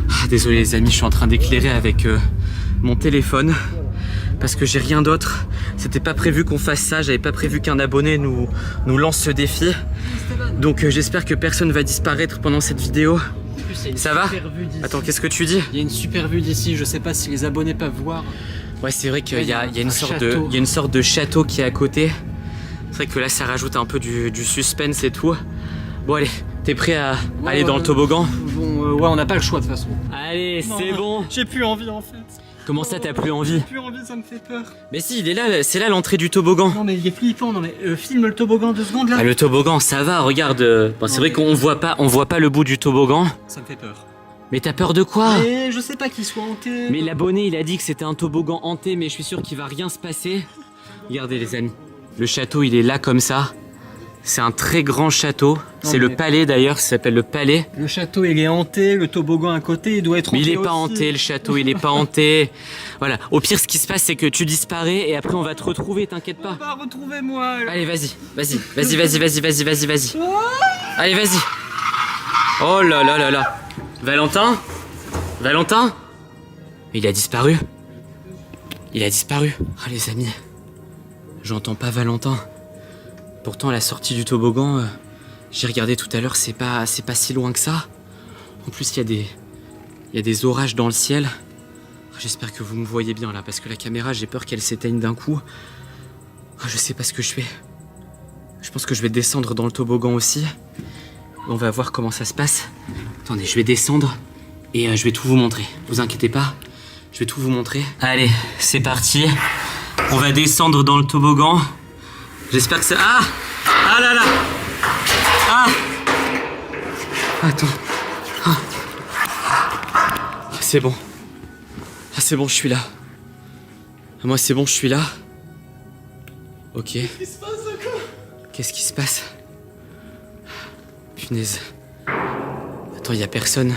Ah, désolé les amis, je suis en train d'éclairer avec mon téléphone. Parce que j'ai rien d'autre. C'était pas prévu qu'on fasse ça. J'avais pas prévu qu'un abonné nous lance ce défi. Donc j'espère que personne va disparaître pendant cette vidéo. Ça va? Attends, qu'est-ce que tu dis? Il y a une super vue d'ici. Je sais pas si les abonnés peuvent voir. Ouais, c'est vrai qu'il y a une sorte de château qui est à côté. C'est vrai que là, ça rajoute un peu du suspense et tout. Bon allez, t'es prêt à aller dans le toboggan? Bon, ouais, on n'a pas le choix de toute façon. Allez, c'est bon. J'ai plus envie en fait. Comment ça, t'as plus envie? J'ai plus envie, ça me fait peur. Mais si, il est là, c'est là l'entrée du toboggan. Non mais il est flippant, non mais filme le toboggan 2 secondes là. Ah, le toboggan, ça va, regarde. Bon, c'est vrai qu'on voit pas le bout du toboggan. Ça me fait peur. Mais t'as peur de quoi? Mais je sais pas qu'il soit hanté. Mais l'abonné, il a dit que c'était un toboggan hanté, mais je suis sûr qu'il va rien se passer. Regardez les amis, le château, il est là comme ça. C'est un très grand château. C'est le palais d'ailleurs, ça s'appelle le palais. Le château il est hanté, le toboggan à côté il doit être hanté. Mais il est aussi. pas hanté, le château, il est pas hanté. Voilà, au pire ce qui se passe c'est que tu disparais et après on va te retrouver, t'inquiète pas. Pas retrouver moi. Allez vas-y. Allez vas-y. Oh là là là là. Valentin? Il a disparu. Ah les amis, j'entends pas Valentin. Pourtant à la sortie du toboggan, j'ai regardé tout à l'heure, c'est pas si loin que ça. En plus il y a des orages dans le ciel. J'espère que vous me voyez bien là, parce que la caméra j'ai peur qu'elle s'éteigne d'un coup. Je sais pas ce que je fais. Je pense que je vais descendre dans le toboggan aussi. On va voir comment ça se passe. Attendez, je vais descendre et je vais tout vous montrer. Vous inquiétez pas, je vais tout vous montrer. Allez, c'est parti. On va descendre dans le toboggan. J'espère que ça... Ah là là. Attends. C'est bon. C'est bon, je suis là. Moi, c'est bon, je suis là. Ok. Qu'est-ce qui se passe? Punaise. Attends, y a personne.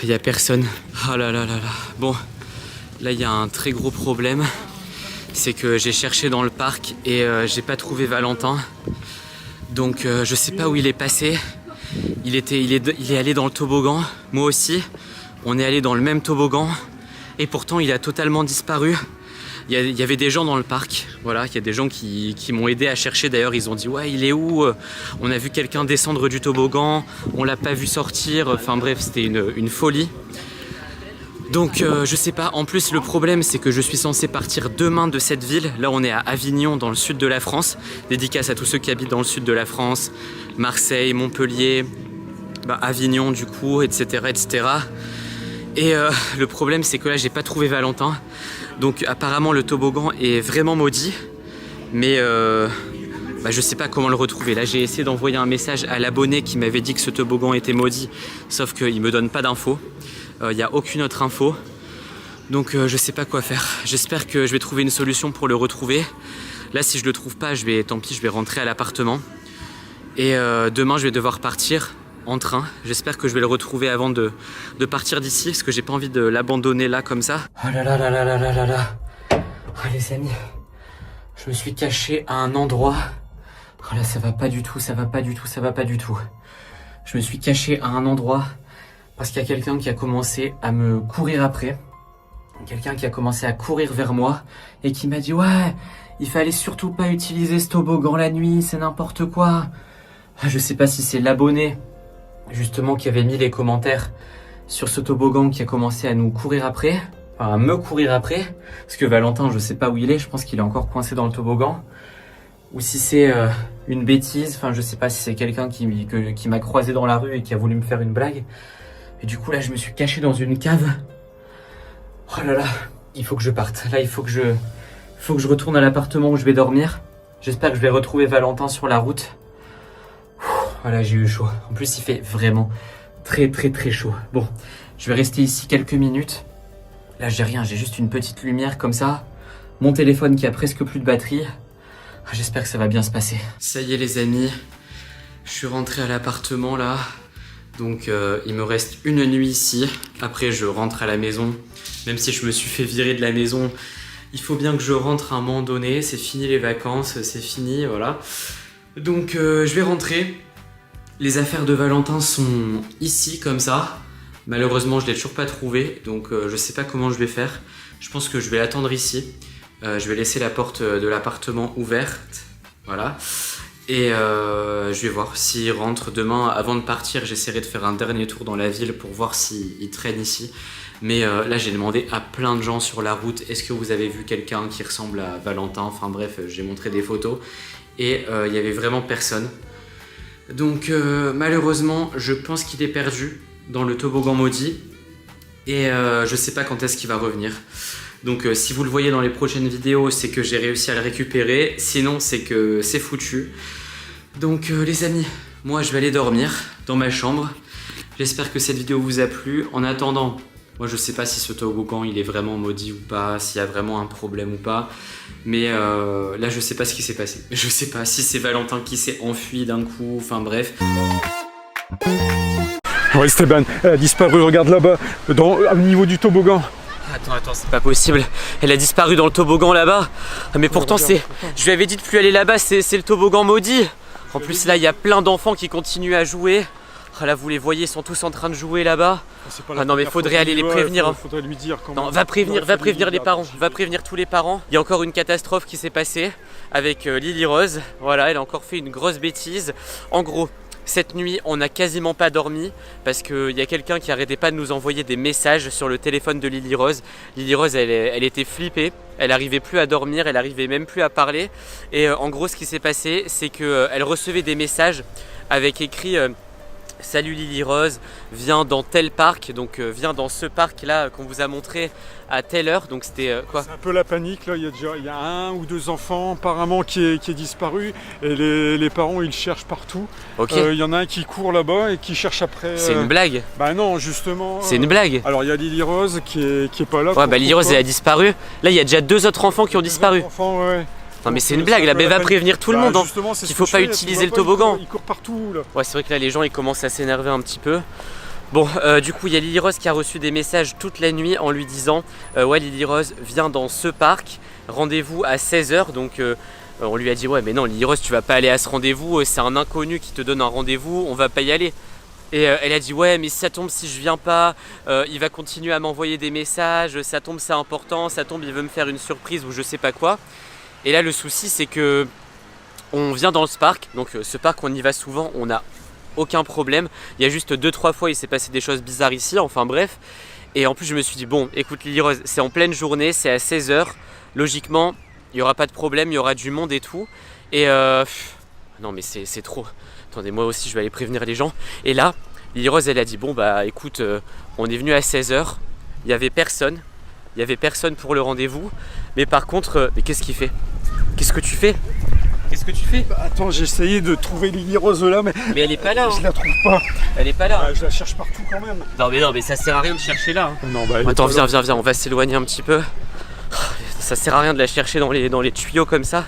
Oh là là là là. Bon, là, il y a un très gros problème. C'est que j'ai cherché dans le parc et j'ai pas trouvé Valentin. Donc je sais pas où il est passé. Il est allé dans le toboggan, moi aussi. On est allé dans le même toboggan et pourtant il a totalement disparu. Il y avait des gens dans le parc, voilà, il y a des gens qui m'ont aidé à chercher. D'ailleurs ils ont dit ouais, il est où? On a vu quelqu'un descendre du toboggan, on l'a pas vu sortir. Enfin bref, c'était une folie. Donc je sais pas, en plus le problème c'est que je suis censé partir demain de cette ville. Là on est à Avignon dans le sud de la France. Dédicace à tous ceux qui habitent dans le sud de la France, Marseille, Montpellier, Avignon du coup, etc. Et le problème c'est que là j'ai pas trouvé Valentin. Donc apparemment le toboggan est vraiment maudit. Mais je sais pas comment le retrouver. Là j'ai essayé d'envoyer un message à l'abonné qui m'avait dit que ce toboggan était maudit, sauf qu'il me donne pas d'infos. Il n'y a aucune autre info. Donc je sais pas quoi faire. J'espère que je vais trouver une solution pour le retrouver. Là si je le trouve pas, tant pis, je vais rentrer à l'appartement. Et demain je vais devoir partir en train. J'espère que je vais le retrouver avant de partir d'ici, parce que j'ai pas envie de l'abandonner là comme ça. Oh là là là là là là là là. Oh les amis, je me suis caché à un endroit. Oh là ça va pas du tout, ça va pas du tout, ça va pas du tout. Je me suis caché à un endroit parce qu'il y a quelqu'un qui a commencé à me courir après. Quelqu'un qui a commencé à courir vers moi et qui m'a dit ouais, il fallait surtout pas utiliser ce toboggan la nuit, c'est n'importe quoi. Je sais pas si c'est l'abonné justement qui avait mis les commentaires sur ce toboggan qui a commencé à nous courir après, enfin à me courir après, parce que Valentin je sais pas où il est, je pense qu'il est encore coincé dans le toboggan, ou si c'est une bêtise, enfin je sais pas si c'est quelqu'un qui m'a croisé dans la rue et qui a voulu me faire une blague. Et du coup là je me suis caché dans une cave. Oh là là, il faut que je parte, là il faut que je retourne à l'appartement où je vais dormir. J'espère que je vais retrouver Valentin sur la route. Voilà, j'ai eu chaud. En plus, il fait vraiment très très très chaud. Bon, je vais rester ici quelques minutes. Là, j'ai rien, j'ai juste une petite lumière comme ça. Mon téléphone qui a presque plus de batterie. J'espère que ça va bien se passer. Ça y est les amis, je suis rentré à l'appartement là. Donc il me reste une nuit ici. Après, je rentre à la maison. Même si je me suis fait virer de la maison, il faut bien que je rentre à un moment donné. C'est fini les vacances, c'est fini, voilà. Donc je vais rentrer. Les affaires de Valentin sont ici, comme ça. Malheureusement, je ne l'ai toujours pas trouvé, donc je ne sais pas comment je vais faire. Je pense que je vais l'attendre ici. Je vais laisser la porte de l'appartement ouverte, voilà. Et je vais voir s'il rentre demain. Avant de partir, j'essaierai de faire un dernier tour dans la ville pour voir s'il traîne ici. Mais là, j'ai demandé à plein de gens sur la route, est-ce que vous avez vu quelqu'un qui ressemble à Valentin? Enfin bref, j'ai montré des photos. Et il n'y avait vraiment personne. Donc malheureusement, je pense qu'il est perdu dans le toboggan maudit. Et je sais pas quand est-ce qu'il va revenir. Donc si vous le voyez dans les prochaines vidéos, c'est que j'ai réussi à le récupérer. Sinon, c'est que c'est foutu. Donc les amis, moi je vais aller dormir dans ma chambre. J'espère que cette vidéo vous a plu. En attendant, moi je sais pas si ce toboggan il est vraiment maudit ou pas, s'il y a vraiment un problème ou pas. Mais là je sais pas ce qui s'est passé. Je sais pas si c'est Valentin qui s'est enfui d'un coup, enfin bref. Ouais Esteban, elle a disparu, regarde là-bas, au niveau du toboggan. Attends, c'est pas possible. Elle a disparu dans le toboggan là-bas. Mais pourtant c'est... Je lui avais dit de plus aller là-bas, c'est le toboggan maudit. En plus là il y a plein d'enfants qui continuent à jouer. Ah, là vous les voyez, ils sont tous en train de jouer là-bas. Ah non mais faudrait aller les prévenir. Faudrait lui dire comment... Non, va prévenir les parents, va prévenir tous les parents. Il y a encore une catastrophe qui s'est passée avec Lily Rose. Voilà, elle a encore fait une grosse bêtise. En gros, cette nuit, on n'a quasiment pas dormi parce qu'il y a quelqu'un qui arrêtait pas de nous envoyer des messages sur le téléphone de Lily Rose. Lily Rose, elle était flippée, elle n'arrivait plus à dormir, elle n'arrivait même plus à parler. Et en gros, ce qui s'est passé, c'est qu'elle recevait des messages avec écrit salut Lily Rose, viens dans tel parc, donc viens dans ce parc là qu'on vous a montré à telle heure, donc c'était quoi? C'est un peu la panique là, il y a un ou deux enfants apparemment qui est disparu et les parents ils cherchent partout. Ok. Il y en a un qui court là-bas et qui cherche après. C'est une blague? Bah non justement. C'est une blague? Alors il y a Lily Rose qui est pas là. Ouais bah Lily Rose elle a disparu, là il y a déjà deux autres enfants qui ont disparu. Enfants, ouais. Non mais c'est une blague là, mais va prévenir tout le monde, hein. Il faut pas utiliser le toboggan. Il court partout là. Ouais c'est vrai que là les gens ils commencent à s'énerver un petit peu. Bon du coup il y a Lily Rose qui a reçu des messages toute la nuit en lui disant ouais Lily Rose viens dans ce parc, rendez-vous à 16h. Donc on lui a dit ouais mais non Lily Rose tu vas pas aller à ce rendez-vous, c'est un inconnu qui te donne un rendez-vous, on va pas y aller. Et elle a dit ouais mais ça tombe si je viens pas, il va continuer à m'envoyer des messages, ça tombe c'est important, ça tombe il veut me faire une surprise ou je sais pas quoi. Et là le souci c'est que on vient dans ce parc, donc ce parc on y va souvent, on n'a aucun problème. Il y a juste 2-3 fois il s'est passé des choses bizarres ici, enfin bref. Et en plus je me suis dit bon écoute Lily Rose, c'est en pleine journée, c'est à 16h, logiquement il n'y aura pas de problème, il y aura du monde et tout. Et non mais c'est trop. Attendez moi aussi je vais aller prévenir les gens. Et là Lily Rose elle a dit bon bah écoute on est venu à 16h, il n'y avait personne. Il n'y avait personne pour le rendez-vous. Mais par contre, mais qu'est-ce qu'il fait? Qu'est-ce que tu fais? Qu'est-ce que tu fais? Bah, attends, j'ai essayé de trouver Lily Rose là, mais Mais elle est pas là. je la trouve pas. Elle est pas là. Ah, je la cherche partout quand même. Non mais ça sert à rien de chercher là. Non, bah, elle est Attends, pas là. viens, on va s'éloigner un petit peu. Ça sert à rien de la chercher dans les tuyaux comme ça.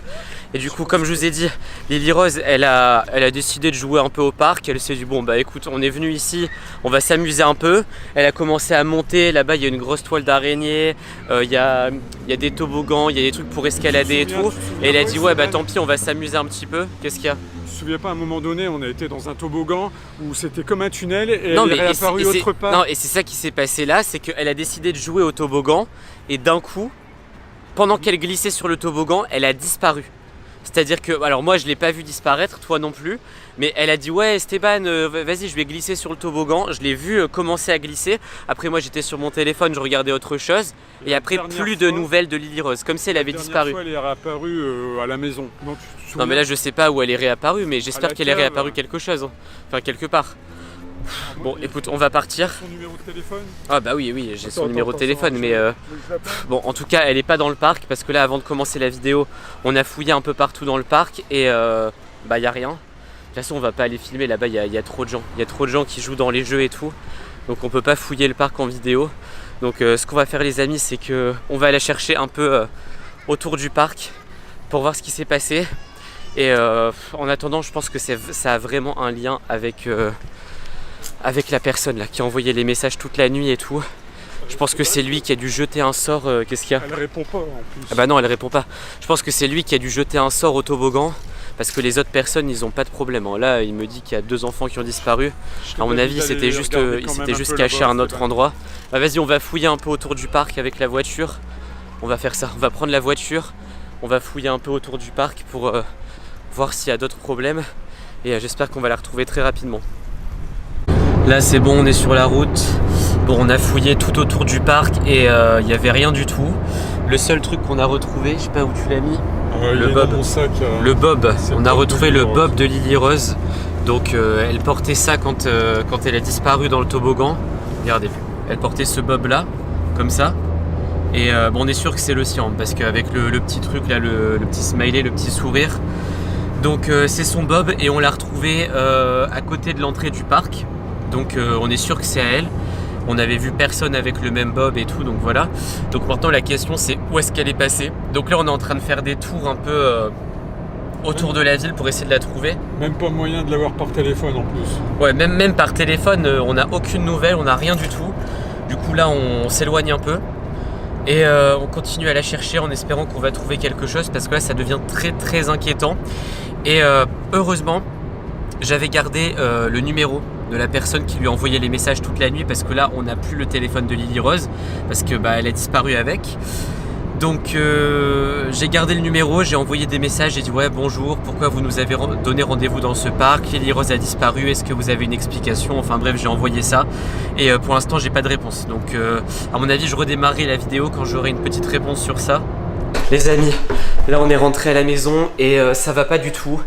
Et du coup, comme je vous ai dit, Lily Rose, elle a décidé de jouer un peu au parc. Elle s'est dit, bon bah écoute, on est venu ici, on va s'amuser un peu. Elle a commencé à monter, là-bas il y a une grosse toile d'araignée, il y a des toboggans, il y a des trucs pour escalader et tout. Et elle a dit, ouais bah tant pis, on va s'amuser un petit peu. Qu'est-ce qu'il y a? Je me souviens pas, à un moment donné, on a été dans un toboggan où c'était comme un tunnel et Non, elle est mais réapparue autre part. Non, et c'est ça qui s'est passé là, c'est qu'elle a décidé de jouer au toboggan et d'un coup, pendant qu'elle glissait sur le toboggan, elle a disparu. C'est-à-dire que, alors moi je l'ai pas vu disparaître, toi non plus, mais elle a dit ouais Esteban, vas-y je vais glisser sur le toboggan. Je l'ai vu commencer à glisser. Après moi j'étais sur mon téléphone, je regardais autre chose. Et après plus de nouvelles de Lily Rose, comme si elle avait disparu. Fois, elle est réapparue à la maison. Non, tu te souviens? Non mais là je sais pas où elle est réapparue, mais j'espère la qu'elle est cave. réapparue quelque chose, hein. Enfin quelque part. Bon écoute, on va partir. Son numéro de téléphone? Ah bah oui, j'ai son Attends, numéro de attends, téléphone, mais bon, en tout cas, elle est pas dans le parc parce que là, avant de commencer la vidéo, on a fouillé un peu partout dans le parc et bah y a rien. De toute façon, on va pas aller filmer là-bas, il y a trop de gens. Il y a trop de gens qui jouent dans les jeux et tout, donc on peut pas fouiller le parc en vidéo. Donc ce qu'on va faire, les amis, c'est que on va aller chercher un peu autour du parc pour voir ce qui s'est passé. Et en attendant, je pense que ça a vraiment un lien avec la personne là qui a envoyé les messages toute la nuit et tout. Je pense que c'est lui qui a dû jeter un sort. Qu'est-ce qu'il y a? Elle répond pas en plus. Ah bah non, elle répond pas. Je pense que c'est lui qui a dû jeter un sort au toboggan parce que les autres personnes ils ont pas de problème. Là, il me dit qu'il y a 2 enfants qui ont disparu. À mon avis, c'était juste caché à un autre endroit. Bah vas-y, on va fouiller un peu autour du parc avec la voiture. On va faire ça. On va prendre la voiture. On va fouiller un peu autour du parc pour voir s'il y a d'autres problèmes. Et j'espère qu'on va la retrouver très rapidement. Là c'est bon, on est sur la route. Bon, on a fouillé tout autour du parc et il n'y avait rien du tout. Le seul truc qu'on a retrouvé, je sais pas où tu l'as mis, le bob. Dans mon sac, le bob, c'est on le a bob retrouvé de le Lily bob Rose. de Lily Rose. Donc elle portait ça quand elle a disparu dans le toboggan. Regardez, elle portait ce bob là, comme ça. Et bon, on est sûr que c'est le sien parce qu'avec le petit truc là, le petit smiley, le petit sourire. Donc c'est son bob et on l'a retrouvé à côté de l'entrée du parc. Donc on est sûr que c'est à elle. On avait vu personne avec le même bob et tout, donc voilà. Donc maintenant la question c'est où est-ce qu'elle est passée. Donc là on est en train de faire des tours un peu autour de la ville pour essayer de la trouver. Même pas moyen de l'avoir par téléphone en plus. Ouais, même par téléphone, on n'a aucune nouvelle, on n'a rien du tout. Du coup là on s'éloigne un peu. Et on continue à la chercher en espérant qu'on va trouver quelque chose parce que là ça devient très très inquiétant. Et heureusement j'avais gardé le numéro de la personne qui lui a envoyé les messages toute la nuit parce que là on n'a plus le téléphone de Lily Rose parce que bah, elle a disparu avec. Donc j'ai gardé le numéro, j'ai envoyé des messages, j'ai dit ouais bonjour, pourquoi vous nous avez donné rendez-vous dans ce parc, Lily Rose a disparu, est-ce que vous avez une explication? Enfin bref, j'ai envoyé ça et pour l'instant j'ai pas de réponse. Donc à mon avis je redémarrerai la vidéo quand j'aurai une petite réponse sur ça. Les amis, là on est rentré à la maison et ça va pas du tout.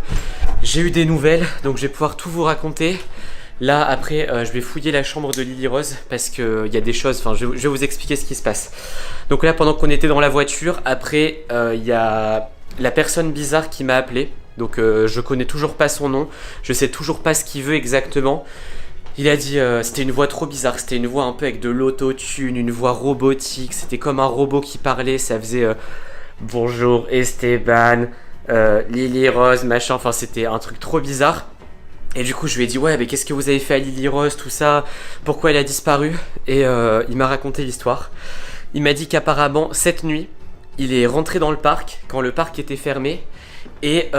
J'ai eu des nouvelles donc je vais pouvoir tout vous raconter. Là après je vais fouiller la chambre de Lily Rose parce qu'il y a des choses, enfin je vais vous expliquer ce qui se passe. Donc là pendant qu'on était dans la voiture, après il y a la personne bizarre qui m'a appelé. Donc je connais toujours pas son nom, je sais toujours pas ce qu'il veut exactement. Il a dit, c'était une voix trop bizarre, c'était une voix un peu avec de l'autotune, une voix robotique, c'était comme un robot qui parlait, ça faisait bonjour Esteban, Lily Rose, machin, enfin c'était un truc trop bizarre. Et du coup je lui ai dit ouais mais qu'est-ce que vous avez fait à Lily Rose, tout ça, pourquoi elle a disparu? Et il m'a raconté l'histoire. Il m'a dit qu'apparemment cette nuit il est rentré dans le parc quand le parc était fermé et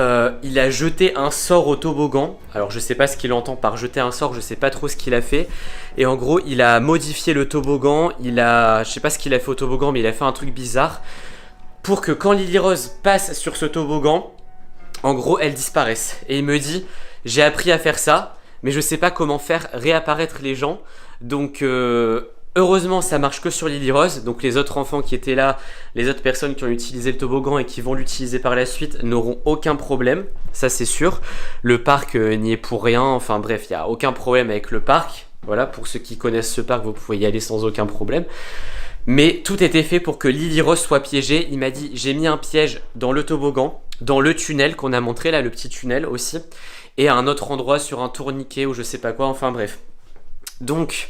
il a jeté un sort au toboggan. Alors je sais pas ce qu'il entend par jeter un sort, je sais pas trop ce qu'il a fait. Et en gros il a modifié le toboggan, je sais pas ce qu'il a fait au toboggan mais il a fait un truc bizarre pour que quand Lily Rose passe sur ce toboggan, en gros elle disparaisse. Et il me dit j'ai appris à faire ça, mais je sais pas comment faire réapparaître les gens. Donc heureusement ça marche que sur Lily Rose. Donc les autres enfants qui étaient là, les autres personnes qui ont utilisé le toboggan et qui vont l'utiliser par la suite n'auront aucun problème. Ça c'est sûr. Le parc n'y est pour rien. Enfin bref, il n'y a aucun problème avec le parc. Voilà, pour ceux qui connaissent ce parc, vous pouvez y aller sans aucun problème. Mais tout était fait pour que Lily Rose soit piégée. Il m'a dit j'ai mis un piège dans le toboggan. dans le tunnel qu'on a montré, là, le petit tunnel aussi, et à un autre endroit sur un tourniquet ou je sais pas quoi, enfin bref. Donc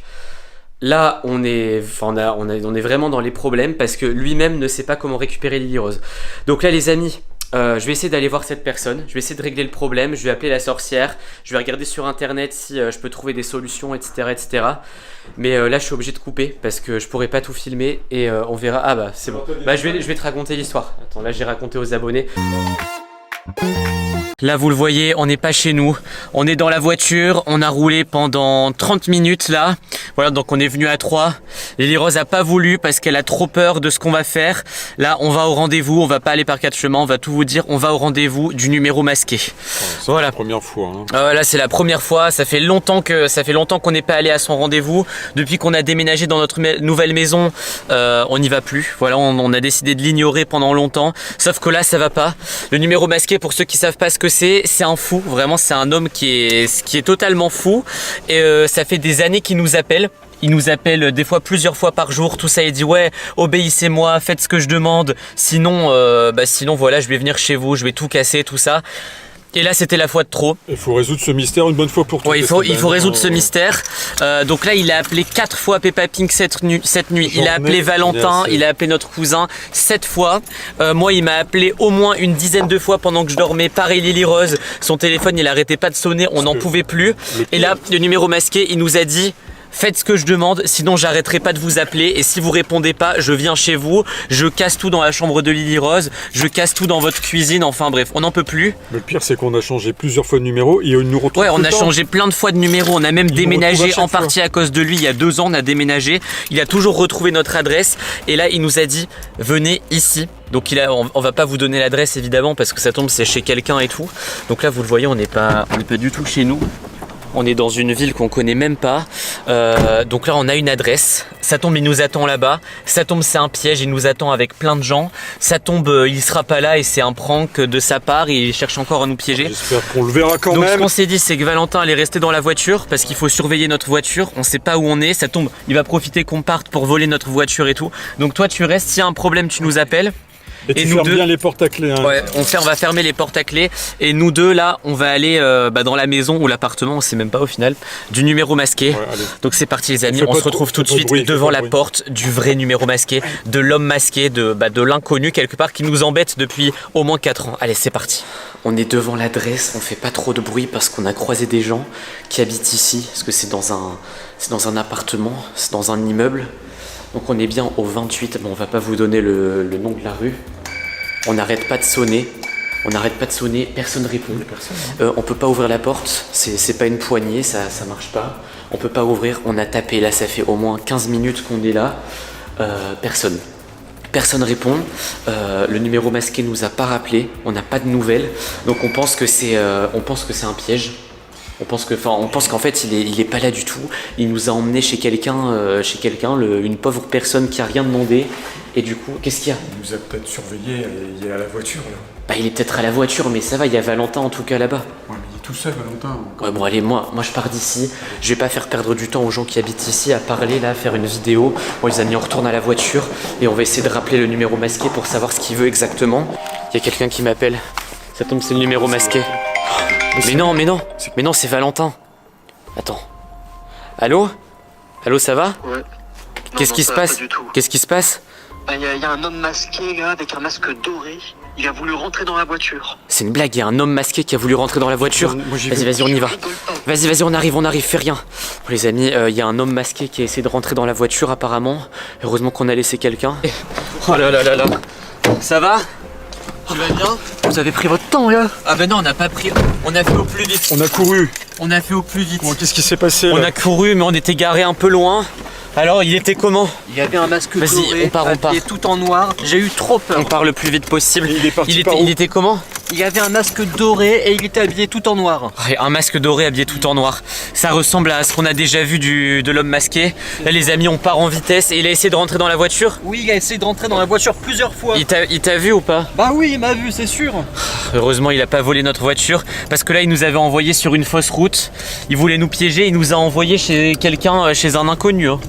là, on est vraiment dans les problèmes parce que lui-même ne sait pas comment récupérer Lily Rose. Donc là, les amis, je vais essayer d'aller voir cette personne, je vais essayer de régler le problème, je vais appeler la sorcière, je vais regarder sur internet si je peux trouver des solutions, etc. etc. Mais là, je suis obligé de couper parce que je pourrais pas tout filmer et on verra. Ah bah, c'est bon. Bah, je vais te raconter l'histoire. Attends, là, j'ai raconté aux abonnés. Là vous le voyez, on n'est pas chez nous, on est dans la voiture, on a roulé pendant 30 minutes là, voilà, donc on est venu à 3. Lily Rose a pas voulu parce qu'elle a trop peur de ce qu'on va faire. Là on va au rendez-vous, on va pas aller par 4 chemins, on va tout vous dire, on va au rendez-vous du numéro masqué. Voilà. C'est la première fois. Hein. Là c'est la première fois, ça fait longtemps qu'on n'est pas allé à son rendez-vous. Depuis qu'on a déménagé dans notre nouvelle maison, on n'y va plus. Voilà, on a décidé de l'ignorer pendant longtemps, sauf que là ça va pas. Le numéro masqué, pour ceux qui savent pas ce que c'est un fou, vraiment c'est un homme qui est totalement fou et ça fait des années qu'il nous appelle. Il nous appelle des fois plusieurs fois par jour, tout ça, il dit ouais, obéissez-moi, faites ce que je demande, sinon voilà, je vais venir chez vous, je vais tout casser, tout ça. Et là c'était la fois de trop. Il faut résoudre ce mystère une bonne fois pour toutes. Ouais, il faut résoudre ce mystère. Donc là il a appelé 4 fois Peppa Pig cette nuit. Il a appelé Valentin, il a appelé notre cousin 7 fois. Moi il m'a appelé au moins une dizaine de fois pendant que je dormais. Pareil Lily Rose, son téléphone il arrêtait pas de sonner, on n'en pouvait plus. Et là le numéro masqué il nous a dit: faites ce que je demande, sinon j'arrêterai pas de vous appeler et si vous répondez pas, je viens chez vous, je casse tout dans la chambre de Lily Rose, je casse tout dans votre cuisine, enfin bref, on n'en peut plus. Le pire c'est qu'on a changé plusieurs fois de numéro et il nous retrouve. Ouais, on a changé plein de fois de numéro, on a même déménagé en partie à cause de lui, il y a 2 ans on a déménagé, il a toujours retrouvé notre adresse et là il nous a dit venez ici. Donc on va pas vous donner l'adresse évidemment parce que ça tombe c'est chez quelqu'un et tout. Donc là vous le voyez, on n'est pas du tout chez nous. On est dans une ville qu'on connaît même pas. Donc là on a une adresse. Ça tombe, il nous attend là-bas. Ça tombe, c'est un piège, il nous attend avec plein de gens. Ça tombe, il sera pas là et c'est un prank de sa part. Il cherche encore à nous piéger. J'espère qu'on le verra quand même. Donc ce qu'on s'est dit c'est que Valentin allait rester dans la voiture parce qu'il faut surveiller notre voiture. On sait pas où on est. Ça tombe, il va profiter qu'on parte pour voler notre voiture et tout. Donc toi tu restes, s'il y a un problème tu nous appelles. Et tu fermes bien les portes à clé. Hein. Ouais, on va fermer les portes à clé. Et nous deux, là, on va aller dans la maison ou l'appartement, on sait même pas au final, du numéro masqué. Ouais, donc c'est parti les amis, on se retrouve tout de suite devant la porte du vrai numéro masqué, de l'homme masqué, de l'inconnu quelque part qui nous embête depuis au moins 4 ans. Allez, c'est parti. On est devant l'adresse, on fait pas trop de bruit parce qu'on a croisé des gens qui habitent ici. Parce que c'est dans un appartement, c'est dans un immeuble. Donc on est bien au 28, bon on va pas vous donner le nom de la rue. On n'arrête pas de sonner, personne répond. On peut pas ouvrir la porte, c'est pas une poignée, ça marche pas. On peut pas ouvrir, on a tapé, là ça fait au moins 15 minutes qu'on est là. Personne répond, le numéro masqué nous a pas rappelé, on n'a pas de nouvelles. Donc on pense que c'est un piège. On pense qu'en fait il est pas là du tout. Il nous a emmené chez quelqu'un, une pauvre personne qui a rien demandé. Et du coup, qu'est-ce qu'il y a? Il nous a peut-être surveillé, il est à la voiture là. Bah il est peut-être à la voiture, mais ça va, il y a Valentin en tout cas là-bas. Ouais, mais il est tout seul Valentin. Ouais bon allez, moi je pars d'ici. Je vais pas faire perdre du temps aux gens qui habitent ici à parler là, à faire une vidéo. Bon les amis, on retourne à la voiture et on va essayer de rappeler le numéro masqué pour savoir ce qu'il veut exactement. Il y a quelqu'un qui m'appelle. Ça tombe, c'est le numéro masqué. Mais non, c'est Valentin. Attends. Allô, ça va? Ouais. Qu'est-ce qui se passe? Qu'est-ce qui se passe? Il y a un homme masqué là, avec un masque doré. Il a voulu rentrer dans la voiture. C'est une blague, il y a un homme masqué qui a voulu rentrer dans la voiture. Vas-y, on y va. Vas-y, on arrive, fais rien. Bon, les amis, il y a un homme masqué qui a essayé de rentrer dans la voiture apparemment. Heureusement qu'on a laissé quelqu'un. Oh là. Ça va? Tu vas bien? Vous avez pris votre temps là? Ah ben non, on n'a pas pris. On a fait au plus vite. On a couru. Bon, qu'est-ce qui s'est passé là? On a couru, mais on était garé un peu loin. Alors, il était comment? Il y avait un masque doré, on part. habillé tout en noir. J'ai eu trop peur. On part le plus vite possible. Il était comment? Il y avait un masque doré et il était habillé tout en noir. Ouais, un masque doré habillé tout en noir. Ça ressemble à ce qu'on a déjà vu de l'homme masqué. Là les amis, on part en vitesse et il a essayé de rentrer dans la voiture. Oui, il a essayé de rentrer dans la voiture plusieurs fois. Il t'a vu ou pas? Bah oui, il m'a vu, c'est sûr. Heureusement il a pas volé notre voiture parce que là il nous avait envoyé sur une fausse route. Il voulait nous piéger, il nous a envoyé chez quelqu'un, chez un inconnu. Hein.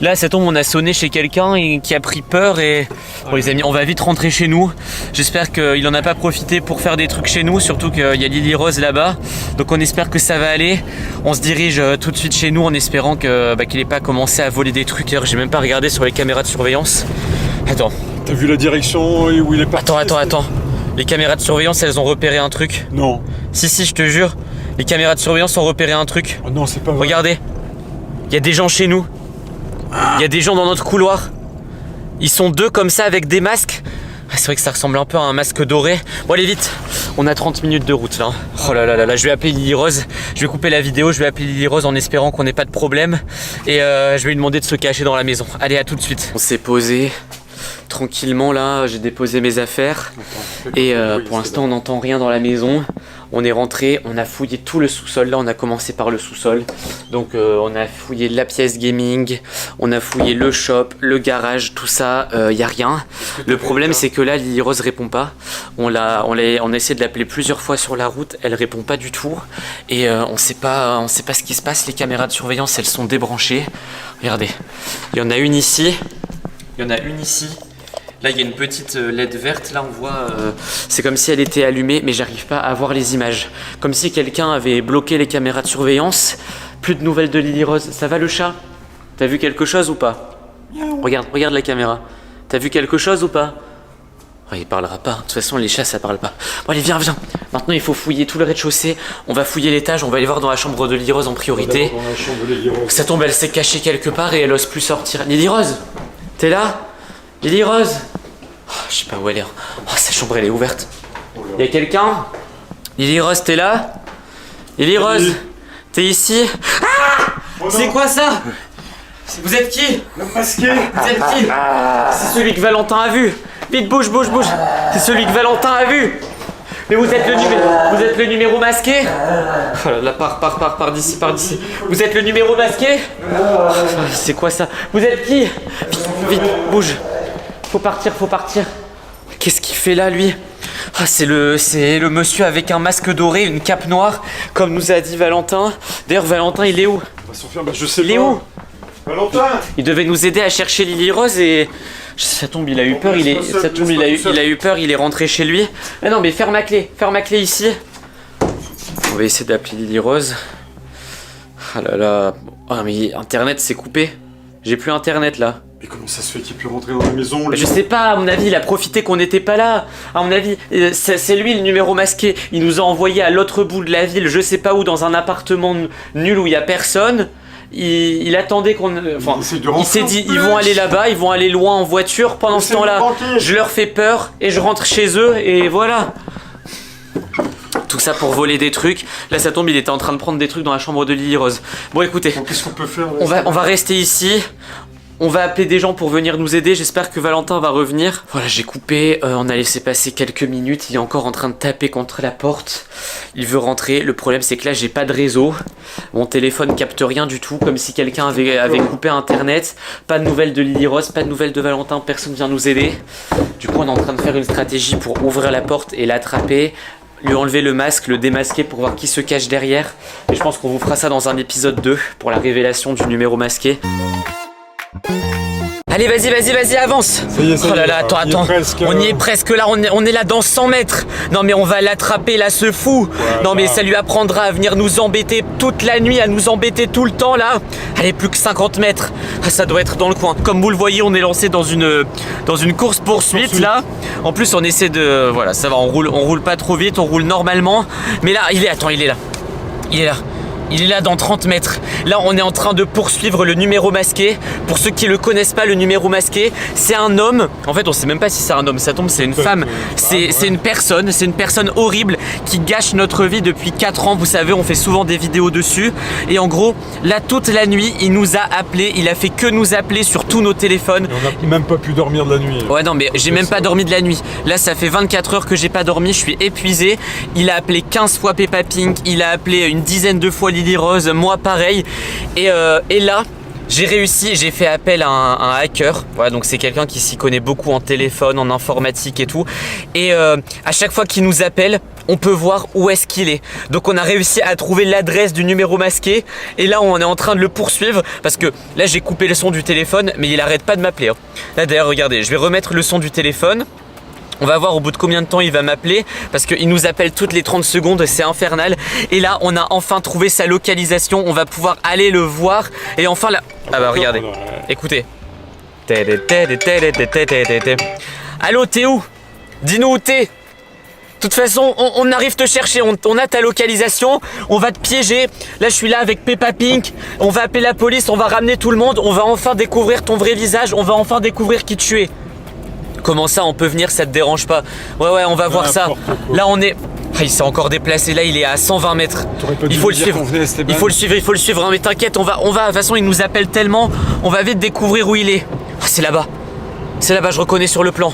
Là ça tombe, on a sonné chez quelqu'un qui a pris peur et... Bon les amis, on va vite rentrer chez nous. J'espère qu'il en a pas profité profiter pour faire des trucs chez nous, surtout qu'il y a Lily Rose là-bas. Donc on espère que ça va aller. On se dirige tout de suite chez nous en espérant que qu'il n'ait pas commencé à voler des trucs. D'ailleurs, j'ai même pas regardé sur les caméras de surveillance. Attends. T'as vu la direction où il est parti? Attends. Les caméras de surveillance, elles ont repéré un truc. Non. Si, je te jure. Les caméras de surveillance ont repéré un truc. Oh non, c'est pas vrai. Regardez. Il y a des gens chez nous. Il y a des gens dans notre couloir. Ils sont deux comme ça avec des masques. C'est vrai que ça ressemble un peu à un masque doré. Bon, allez vite. On a 30 minutes de route là. Oh là là, je vais appeler Lily Rose. Je vais couper la vidéo, je vais appeler Lily Rose en espérant qu'on n'ait pas de problème. Et je vais lui demander de se cacher dans la maison. Allez, à tout de suite. On s'est posé tranquillement là. J'ai déposé mes affaires. Et pour l'instant, on n'entend rien dans la maison. On est rentré, on a fouillé tout le sous-sol. Là, on a commencé par le sous-sol. Donc, on a fouillé la pièce gaming, on a fouillé le shop, le garage, tout ça. Y a rien. Le problème, c'est que là, Lily Rose répond pas. On a essayé de l'appeler plusieurs fois sur la route. Elle répond pas du tout. Et on sait pas ce qui se passe. Les caméras de surveillance, elles sont débranchées. Regardez, il y en a une ici. Il y en a une ici. Là, il y a une petite LED verte, là on voit, c'est comme si elle était allumée, mais j'arrive pas à voir les images. Comme si quelqu'un avait bloqué les caméras de surveillance. Plus de nouvelles de Lily Rose. Ça va le chat? T'as vu quelque chose ou pas? Regarde la caméra. T'as vu quelque chose ou pas? Oh, il parlera pas, de toute façon les chats ça parle pas. Bon allez, viens. Maintenant il faut fouiller tout le rez-de-chaussée. On va fouiller l'étage, on va aller voir dans la chambre de Lily Rose en priorité. Dans la chambre de Lily Rose. Ça tombe, elle s'est cachée quelque part et elle ose plus sortir. Lily Rose, t'es là? Lily Rose? Oh, je sais pas où elle est. Oh, sa chambre elle est ouverte. Y a quelqu'un? Lily Rose, t'es là? Lily Rose, t'es ici? Ah! C'est quoi ça? Vous êtes qui? Le masqué. Vous êtes qui? C'est celui que Valentin a vu. Vite, bouge. C'est celui que Valentin a vu. Mais vous êtes le numéro masqué? Oh là là, pars d'ici. Vous êtes le numéro masqué? C'est quoi ça? Vous êtes qui? Vite, bouge. Faut partir. Qu'est-ce qu'il fait là, lui? Ah, c'est le monsieur avec un masque doré, une cape noire, comme nous a dit Valentin. D'ailleurs, Valentin, il est où? Je sais Il est où? Valentin. Il devait nous aider à chercher Lily Rose et ça tombe, il a eu peur. Il a eu peur. Il est rentré chez lui. Mais non, mais ferme ma clé ici. On va essayer d'appeler Lily Rose. Ah là là. Ah mais Internet s'est coupé. J'ai plus Internet là. Mais comment ça se fait qu'il peut rentrer dans la maison? Je sais pas, à mon avis, il a profité qu'on n'était pas là. À mon avis, c'est lui le numéro masqué. Il nous a envoyé à l'autre bout de la ville, je sais pas où, dans un appartement nul où il y a personne. Il attendait qu'on... Enfin, il s'est dit, ils vont aller là-bas, ils vont aller loin en voiture. Pendant ce temps-là, je leur fais peur et je rentre chez eux et voilà. Tout ça pour voler des trucs. Là, ça tombe, il était en train de prendre des trucs dans la chambre de Lily Rose. Bon, écoutez, qu'est-ce qu'on peut faire là? On va rester ici. On va appeler des gens pour venir nous aider. J'espère que Valentin va revenir. Voilà, j'ai coupé. On a laissé passer quelques minutes. Il est encore en train de taper contre la porte. Il veut rentrer. Le problème, c'est que là, j'ai pas de réseau. Mon téléphone capte rien du tout. Comme si quelqu'un avait coupé Internet. Pas de nouvelles de Lily Rose. Pas de nouvelles de Valentin. Personne vient nous aider. Du coup, on est en train de faire une stratégie pour ouvrir la porte et l'attraper. Lui enlever le masque, le démasquer pour voir qui se cache derrière. Et je pense qu'on vous fera ça dans un épisode 2 pour la révélation du numéro masqué. Allez, vas-y, avance. Ça y est, oh là là, attends. On y est presque là, on est là dans 100 mètres. Non mais on va l'attraper là, ce fou. Non mais ça lui apprendra à venir nous embêter toute la nuit, à nous embêter tout le temps là. Allez, plus que 50 mètres. Ah, ça doit être dans le coin. Comme vous le voyez, on est lancé dans une course poursuite là. En plus, on essaie de... Voilà, ça va, on roule pas trop vite, on roule normalement. Mais là, il est là. Il est là dans 30 mètres. Là, on est en train de poursuivre le numéro masqué. Pour ceux qui le connaissent pas, le numéro masqué, c'est un homme. En fait, on sait même pas si c'est un homme. Ça tombe, c'est une femme. C'est une personne horrible qui gâche notre vie depuis 4 ans. Vous savez, on fait souvent des vidéos dessus. Et en gros, là, toute la nuit, il nous a appelés. Il a fait que nous appeler sur tous nos téléphones. Et on n'a même pas pu dormir de la nuit. Ouais, non, mais j'ai même pas dormi de la nuit. Là, ça fait 24 heures que j'ai pas dormi. Je suis épuisé. Il a appelé 15 fois Peppa Pink. Il a appelé une dizaine de fois Lily Rose, moi pareil. Et là, j'ai réussi, j'ai fait appel à un hacker. Voilà, donc c'est quelqu'un qui s'y connaît beaucoup en téléphone, en informatique et tout. Et à chaque fois qu'il nous appelle, on peut voir où est-ce qu'il est. Donc on a réussi à trouver l'adresse du numéro masqué. Et là, on est en train de le poursuivre parce que là, j'ai coupé le son du téléphone, mais il arrête pas de m'appeler. Là d'ailleurs, regardez, je vais remettre le son du téléphone. On va voir au bout de combien de temps il va m'appeler parce qu'il nous appelle toutes les 30 secondes, c'est infernal. Et là, on a enfin trouvé sa localisation. On va pouvoir aller le voir. Et enfin là... Ah bah regardez, écoutez. Allô, t'es où? Dis-nous où t'es. De toute façon, on arrive te chercher, on a ta localisation, on va te piéger. Là, je suis là avec Peppa Pink. On va appeler la police, on va ramener tout le monde. On va enfin découvrir ton vrai visage, on va enfin découvrir qui tu es. Comment ça, on peut venir, ça te dérange pas? Ouais, on va voir ça. Là, on est... Ah, il s'est encore déplacé, là, il est à 120 mètres. Il faut le suivre, il faut le suivre, hein, mais t'inquiète, on va, de toute façon, il nous appelle tellement, on va vite découvrir où il est. Ah, c'est là-bas, je reconnais sur le plan.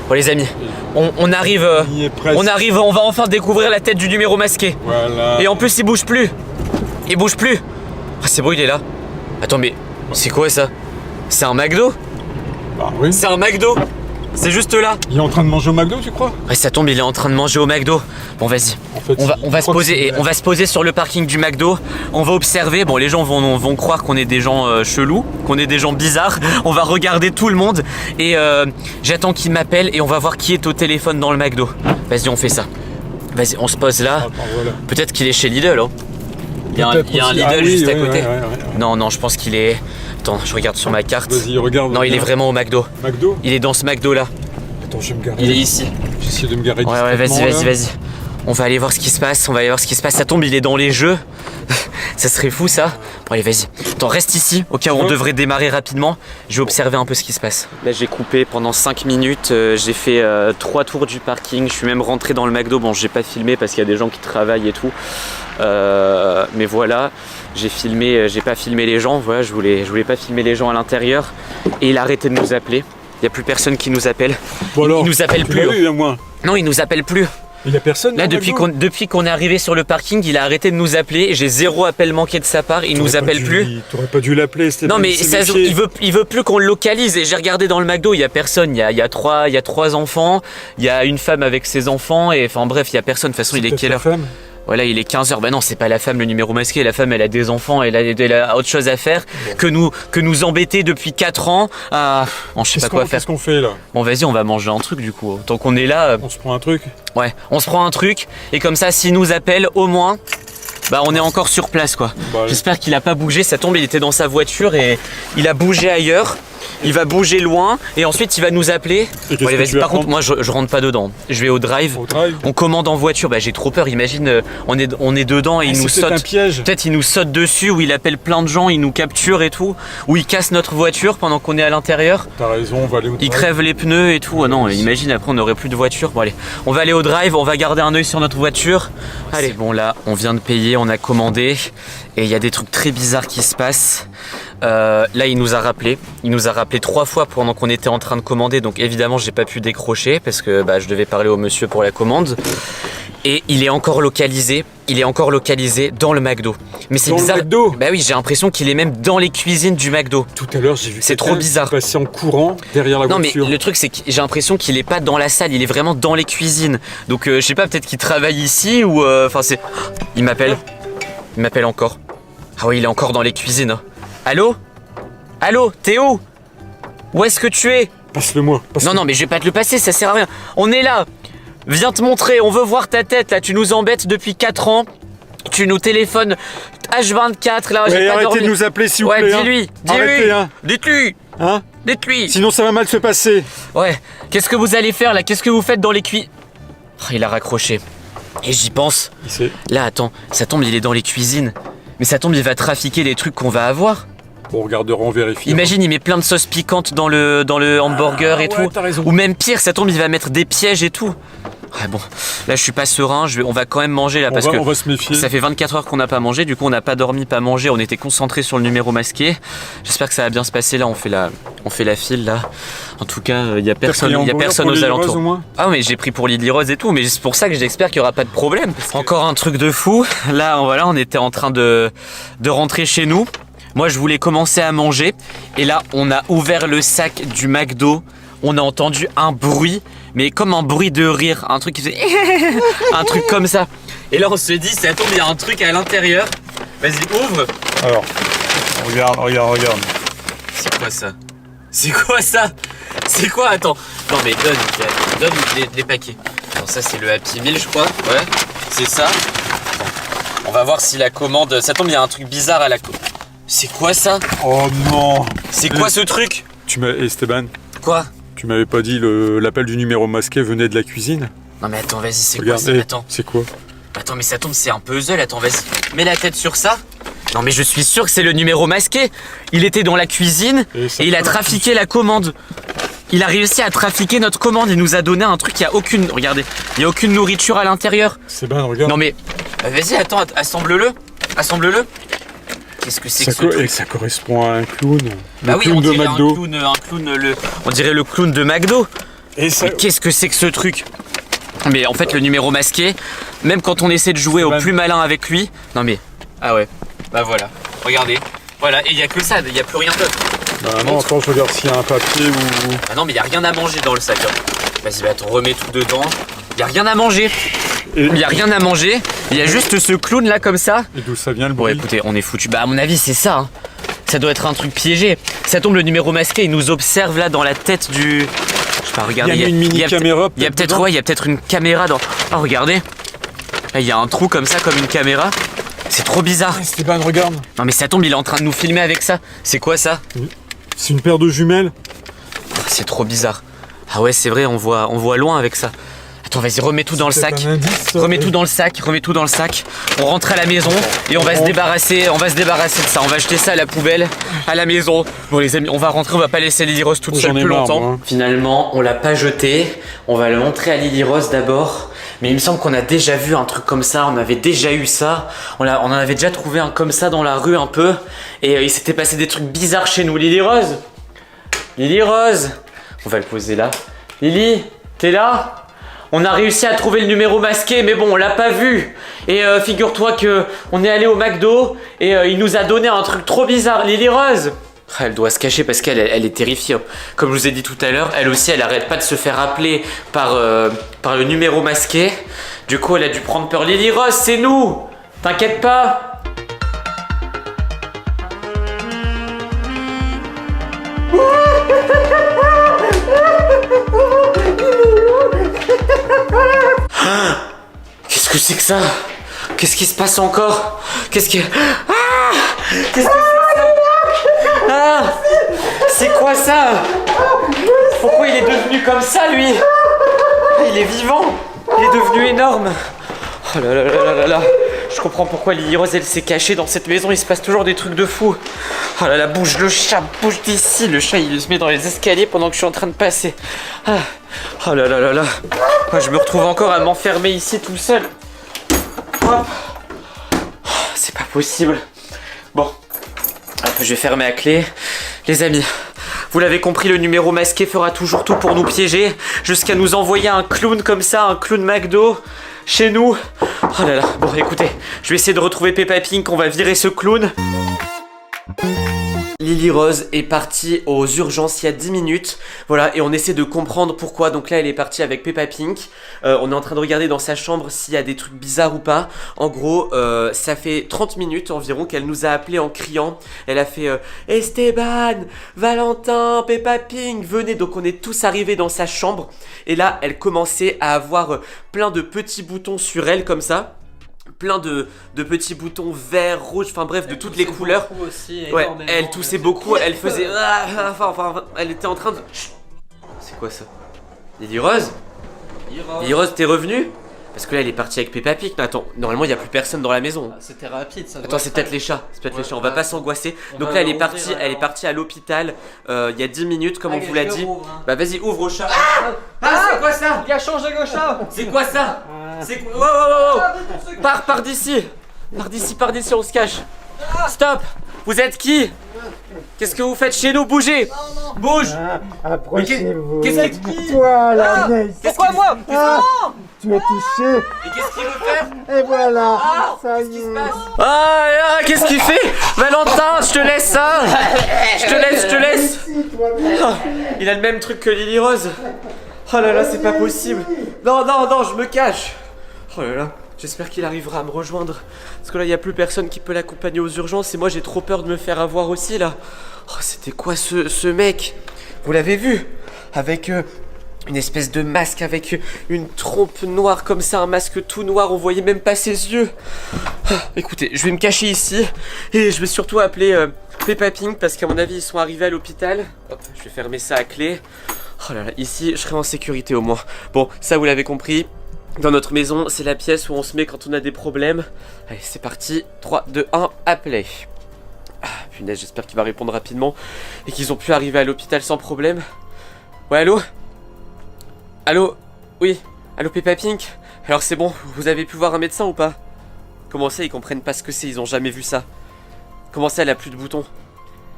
Bon, les amis, on arrive, on va enfin découvrir la tête du numéro masqué. Voilà. Et en plus, il bouge plus. Ah, c'est bon, il est là. Attends, mais c'est quoi ça? C'est un McDo? Bah oui. C'est un McDo. C'est juste là. Il est en train de manger au McDo, tu crois? Ouais, ça tombe, il est en train de manger au McDo. Bon, vas-y. En fait, on va se poser et on va se poser sur le parking du McDo. On va observer. Bon, les gens vont croire qu'on est des gens chelous, qu'on est des gens bizarres. On va regarder tout le monde et j'attends qu'il m'appelle et on va voir qui est au téléphone dans le McDo. Vas-y, on fait ça. Vas-y, on se pose là. Attends, voilà. Peut-être qu'il est chez Lidl. Hein. Il y a un Lidl juste à côté. Non, je pense qu'il est... Attends, je regarde sur ma carte. Vas-y, regarde. Non, il est vraiment au McDo. McDo? Il est dans ce McDo là. Attends, je vais me garer. Il est ici. J'essaie de me garer. Ouais, vas-y. On va aller voir ce qui se passe. Ça tombe, il est dans les jeux. Ça serait fou ça. Bon, allez, vas-y. Attends, reste ici. Au cas où on devrait démarrer rapidement. Je vais observer un peu ce qui se passe. Là, j'ai coupé pendant 5 minutes. J'ai fait 3 tours du parking. Je suis même rentré dans le McDo. Bon, j'ai pas filmé parce qu'il y a des gens qui travaillent et tout. Mais voilà. J'ai pas filmé les gens. Voilà, je voulais pas filmer les gens à l'intérieur. Et il a arrêté de nous appeler. Il n'y a plus personne qui nous appelle. Bon alors, il nous appelle plus. Non, il nous appelle plus. Il n'y a personne. Là, depuis qu'on est arrivé sur le parking, il a arrêté de nous appeler. J'ai 0 appel manqué de sa part. Il nous appelle plus. T'aurais pas dû l'appeler. Non, mais il veut plus qu'on le localise. Et j'ai regardé dans le McDo, il y a personne. Il y a 3 enfants. Il y a une femme avec ses enfants. Et enfin bref, il y a personne. De toute façon, il est quelle heure? Voilà, il est 15h. Bah non, c'est pas la femme, le numéro masqué. La femme, elle a des enfants, elle a autre chose à faire que nous embêter depuis 4 ans. Je sais pas quoi faire. Qu'est-ce qu'on fait là? Bon, vas-y, on va manger un truc du coup. Tant qu'on est là. On se prend un truc? Ouais, on se prend un truc. Et comme ça, s'il nous appelle, au moins, bah on est encore sur place quoi. Bah, j'espère qu'il a pas bougé. Ça tombe, il était dans sa voiture et il a bougé ailleurs. Il va bouger loin et ensuite il va nous appeler. Bon, allez, vas-y. Par contre, moi je rentre pas dedans. Je vais au drive. On commande en voiture. Bah j'ai trop peur. Imagine, on est dedans et il nous saute. Un piège. Peut-être il nous saute dessus ou il appelle plein de gens, il nous capture et tout. Ou il casse notre voiture pendant qu'on est à l'intérieur. T'as raison, on va aller au drive. Il crève les pneus et tout. Ah non, imagine après on n'aurait plus de voiture. Bon allez, on va aller au drive. On va garder un œil sur notre voiture. Allez, bon là, on vient de payer, on a commandé et il y a des trucs très bizarres qui se passent. Là, il nous a rappelé 3 fois pendant qu'on était en train de commander. Donc évidemment, j'ai pas pu décrocher parce que je devais parler au monsieur pour la commande. Et il est encore localisé dans le McDo. Mais c'est bizarre. Le McDo? Bah oui, j'ai l'impression qu'il est même dans les cuisines du McDo. Tout à l'heure, j'ai vu. C'est trop bizarre. Passer en courant derrière la voiture. Non mais le truc c'est que j'ai l'impression qu'il est pas dans la salle, il est vraiment dans les cuisines. Donc je sais pas, peut-être qu'il travaille ici ou il m'appelle encore. Ah oui, il est encore dans les cuisines. Allô? T'es où? Où est-ce que tu es? Passe-le-moi. Non, mais je vais pas te le passer, ça sert à rien. On est là. Viens te montrer, on veut voir ta tête là. Tu nous embêtes depuis 4 ans. Tu nous téléphones H24 là. Ouais, arrêtez de nous appeler s'il vous plaît. Dis-lui. Dites-lui. Hein? Dites-lui. Sinon ça va mal se passer. Ouais. Qu'est-ce que vous allez faire là? Qu'est-ce que vous faites dans les cuisines? Il a raccroché. Et j'y pense. Là, attends, ça tombe, il est dans les cuisines. Mais ça tombe, il va trafiquer les trucs qu'on va avoir. On regardera, on vérifie. Imagine, il met plein de sauces piquantes dans le hamburger et tout. T'as raison. Ou même pire, ça tombe, il va mettre des pièges et tout. Ouais, bon, là je suis pas serein, on va quand même manger là parce que on va se méfier. Ça fait 24 heures qu'on n'a pas mangé, du coup on n'a pas dormi, pas mangé, on était concentré sur le numéro masqué. J'espère que ça va bien se passer là, on fait la file là. En tout cas, il y a personne aux alentours. Ah mais j'ai pris pour Lily Rose et tout, mais c'est pour ça que j'espère qu'il y aura pas de problème. Encore un truc de fou. Là, voilà, on était en train de rentrer chez nous. Moi, je voulais commencer à manger et là, on a ouvert le sac du McDo. On a entendu un bruit, mais comme un bruit de rire, un truc qui faisait un truc comme ça. Et là on se dit, ça tombe, il y a un truc à l'intérieur. Vas-y, ouvre. Alors, regarde. C'est quoi ça? C'est quoi ça? C'est quoi? Attends. Non mais donne les paquets. Attends, ça c'est le Happy Meal je crois. Ouais, c'est ça. Attends. On va voir si la commande... Ça tombe, il y a un truc bizarre à la commande. C'est quoi ça? Oh non. C'est quoi ce truc? Esteban, Quoi? tu m'avais pas dit l'appel du numéro masqué venait de la cuisine? Non mais attends, vas-y, c'est quoi Regarde, ça? Attends. c'est quoi? Attends, mais ça tombe, c'est un puzzle. Attends, vas-y. Mets la tête sur ça. Non mais je suis sûr que c'est le numéro masqué. Il était dans la cuisine et il a trafiqué la commande. Il a réussi à trafiquer notre commande. Il nous a donné un truc, il y a aucune... Regardez, il y a aucune nourriture à l'intérieur. Esteban, regarde. Non mais... vas-y, attends, assemble-le. Assemble-le. Qu'est-ce que c'est que ce truc? Ça correspond à un clown. Bah oui, clown on de dirait McDo. On dirait le clown de McDo. Et ça... Mais qu'est-ce que c'est que ce truc? Mais en fait, le numéro masqué, même quand on essaie de jouer au plus malin avec lui... Non mais... Ah ouais. Bah voilà. Regardez. Voilà, et il y a que ça, il y a plus rien d'autre. Bah non, attends, je regarde s'il y a un papier ou... Ah non, mais il y a rien à manger dans le sac. Vas-y, bah attends, remets tout dedans. Il y a rien à manger. Il y a rien à manger. Il y a juste ce clown là comme ça. Et d'où ça vient le Bon, bruit? écoutez, on est foutu. Bah à mon avis, c'est ça. Hein. Ça doit être un truc piégé. Ça tombe, le numéro masqué, il nous observe là dans la tête du... Je sais pas, regardez. Il y a une mini caméra. Il y a peut-être ouais, il y a peut-être une caméra dans... Oh, regardez. Là, il y a un trou comme ça, comme une caméra. C'est trop bizarre. Esteban, regarde. Non mais ça tombe, il est en train de nous filmer avec ça. C'est quoi ça? C'est une paire de jumelles. C'est trop bizarre. Ah ouais, c'est vrai, on voit loin avec ça. Attends, vas-y, remets tout dans le sac. Remets tout dans le sac, remets tout dans le sac. On rentre à la maison et on va se débarrasser de ça. On va jeter ça à la poubelle, à la maison. Bon les amis, on va rentrer, on va pas laisser Lily Rose toute seule plus longtemps. Moi. Finalement, on l'a pas jeté. On va le montrer à Lily Rose d'abord. Mais il me semble qu'on a déjà vu un truc comme ça, on avait déjà eu ça. On en avait déjà trouvé un comme ça dans la rue un peu. Et il s'était passé des trucs bizarres chez nous. Lily Rose? Lily Rose? On va le poser là. Lily, t'es là? On a réussi à trouver le numéro masqué, mais bon, on l'a pas vu. Et figure-toi que on est allé au McDo et il nous a donné un truc trop bizarre. Lily Rose? Elle doit se cacher parce qu'elle est terrifiée. Comme je vous ai dit tout à l'heure, elle aussi, elle arrête pas de se faire appeler par le numéro masqué. Du coup, elle a dû prendre peur. Lily Rose, c'est nous! T'inquiète pas! Qu'est-ce que c'est que ça? Qu'est-ce qui se passe encore? Qu'est-ce que c'est que ça? Ah! C'est quoi ça? Pourquoi il est devenu comme ça lui? Il est vivant! Il est devenu énorme! Oh là là là là là! Je comprends pourquoi Lily Rose elle s'est cachée dans cette maison, il se passe toujours des trucs de fou! Oh là là, bouge le chat, bouge d'ici! Le chat il se met dans les escaliers pendant que je suis en train de passer! Ah. Oh là là là là! Moi, je me retrouve encore à m'enfermer ici tout seul! Hop. C'est pas possible! Bon, hop, je vais fermer à clé. Les amis, vous l'avez compris, le numéro masqué fera toujours tout pour nous piéger, jusqu'à nous envoyer un clown comme ça, un clown McDo, chez nous. Oh là là, bon écoutez, je vais essayer de retrouver Peppa Pink, on va virer ce clown. Lily Rose est partie aux urgences il y a 10 minutes, voilà, et on essaie de comprendre pourquoi. Donc là elle est partie avec Peppa Pink, on est en train de regarder dans sa chambre s'il y a des trucs bizarres ou pas. En gros, ça fait 30 minutes environ qu'elle nous a appelé en criant. Elle a fait Esteban, Valentin, Peppa Pink, venez. Donc on est tous arrivés dans sa chambre, et là elle commençait à avoir plein de petits boutons sur elle comme ça. Plein de petits boutons verts, rouges, enfin bref, de toutes les couleurs. Aussi, ouais, elle toussait beaucoup, elle faisait... Enfin, elle était en train de... C'est quoi ça? Lily Rose? Lily Rose, t'es revenue? Parce que là, elle est partie avec Peppa Pig. Attends, normalement, il n'y a plus personne dans la maison. C'était rapide, ça. Attends, c'est peut-être les chats. C'est peut-être les chats. On va pas s'angoisser. Donc là, elle est partie à l'hôpital il y a 10 minutes, comme on vous l'a dit. Bah vas-y, ouvre au chat. C'est quoi ça? Il a changé le chat. C'est quoi ça? C'est quoi? Wow. Pars d'ici. Pars d'ici, on se cache. Stop. Vous êtes qui? Qu'est-ce que vous faites chez nous? Bougez! Bouge! Approchez-vous. Qu'est-ce qu'il... Toi, la vieille. Pourquoi moi? Tu es touché. Et qu'est-ce qu'il veut faire? Et voilà. Ça y Qu'est-ce qui se est. passe? Qu'est-ce qu'il fait? Valentin, je te laisse ça! Je te laisse! Il a le même truc que Lily Rose. Oh là là, c'est pas possible. Non, je me cache. Oh là là, j'espère qu'il arrivera à me rejoindre. Parce que là, il n'y a plus personne qui peut l'accompagner aux urgences. Et moi, j'ai trop peur de me faire avoir aussi, là. Oh, c'était quoi ce mec? Vous l'avez vu? avec une espèce de masque avec une trompe noire comme ça, un masque tout noir, on voyait même pas ses yeux. Écoutez, je vais me cacher ici et je vais surtout appeler Peppa Pig parce qu'à mon avis ils sont arrivés à l'hôpital. Hop, je vais fermer ça à clé. Oh là là, ici je serai en sécurité au moins. Bon, ça vous l'avez compris. Dans notre maison, c'est la pièce où on se met quand on a des problèmes. Allez, c'est parti. 3, 2, 1, appelez. Ah, punaise, j'espère qu'il va répondre rapidement et qu'ils ont pu arriver à l'hôpital sans problème. Ouais, allô? Allô? Oui? Allô Peppa Pig? Alors c'est bon, vous avez pu voir un médecin ou pas? Comment ça, ils comprennent pas ce que c'est, ils ont jamais vu ça. Comment ça, elle a plus de boutons?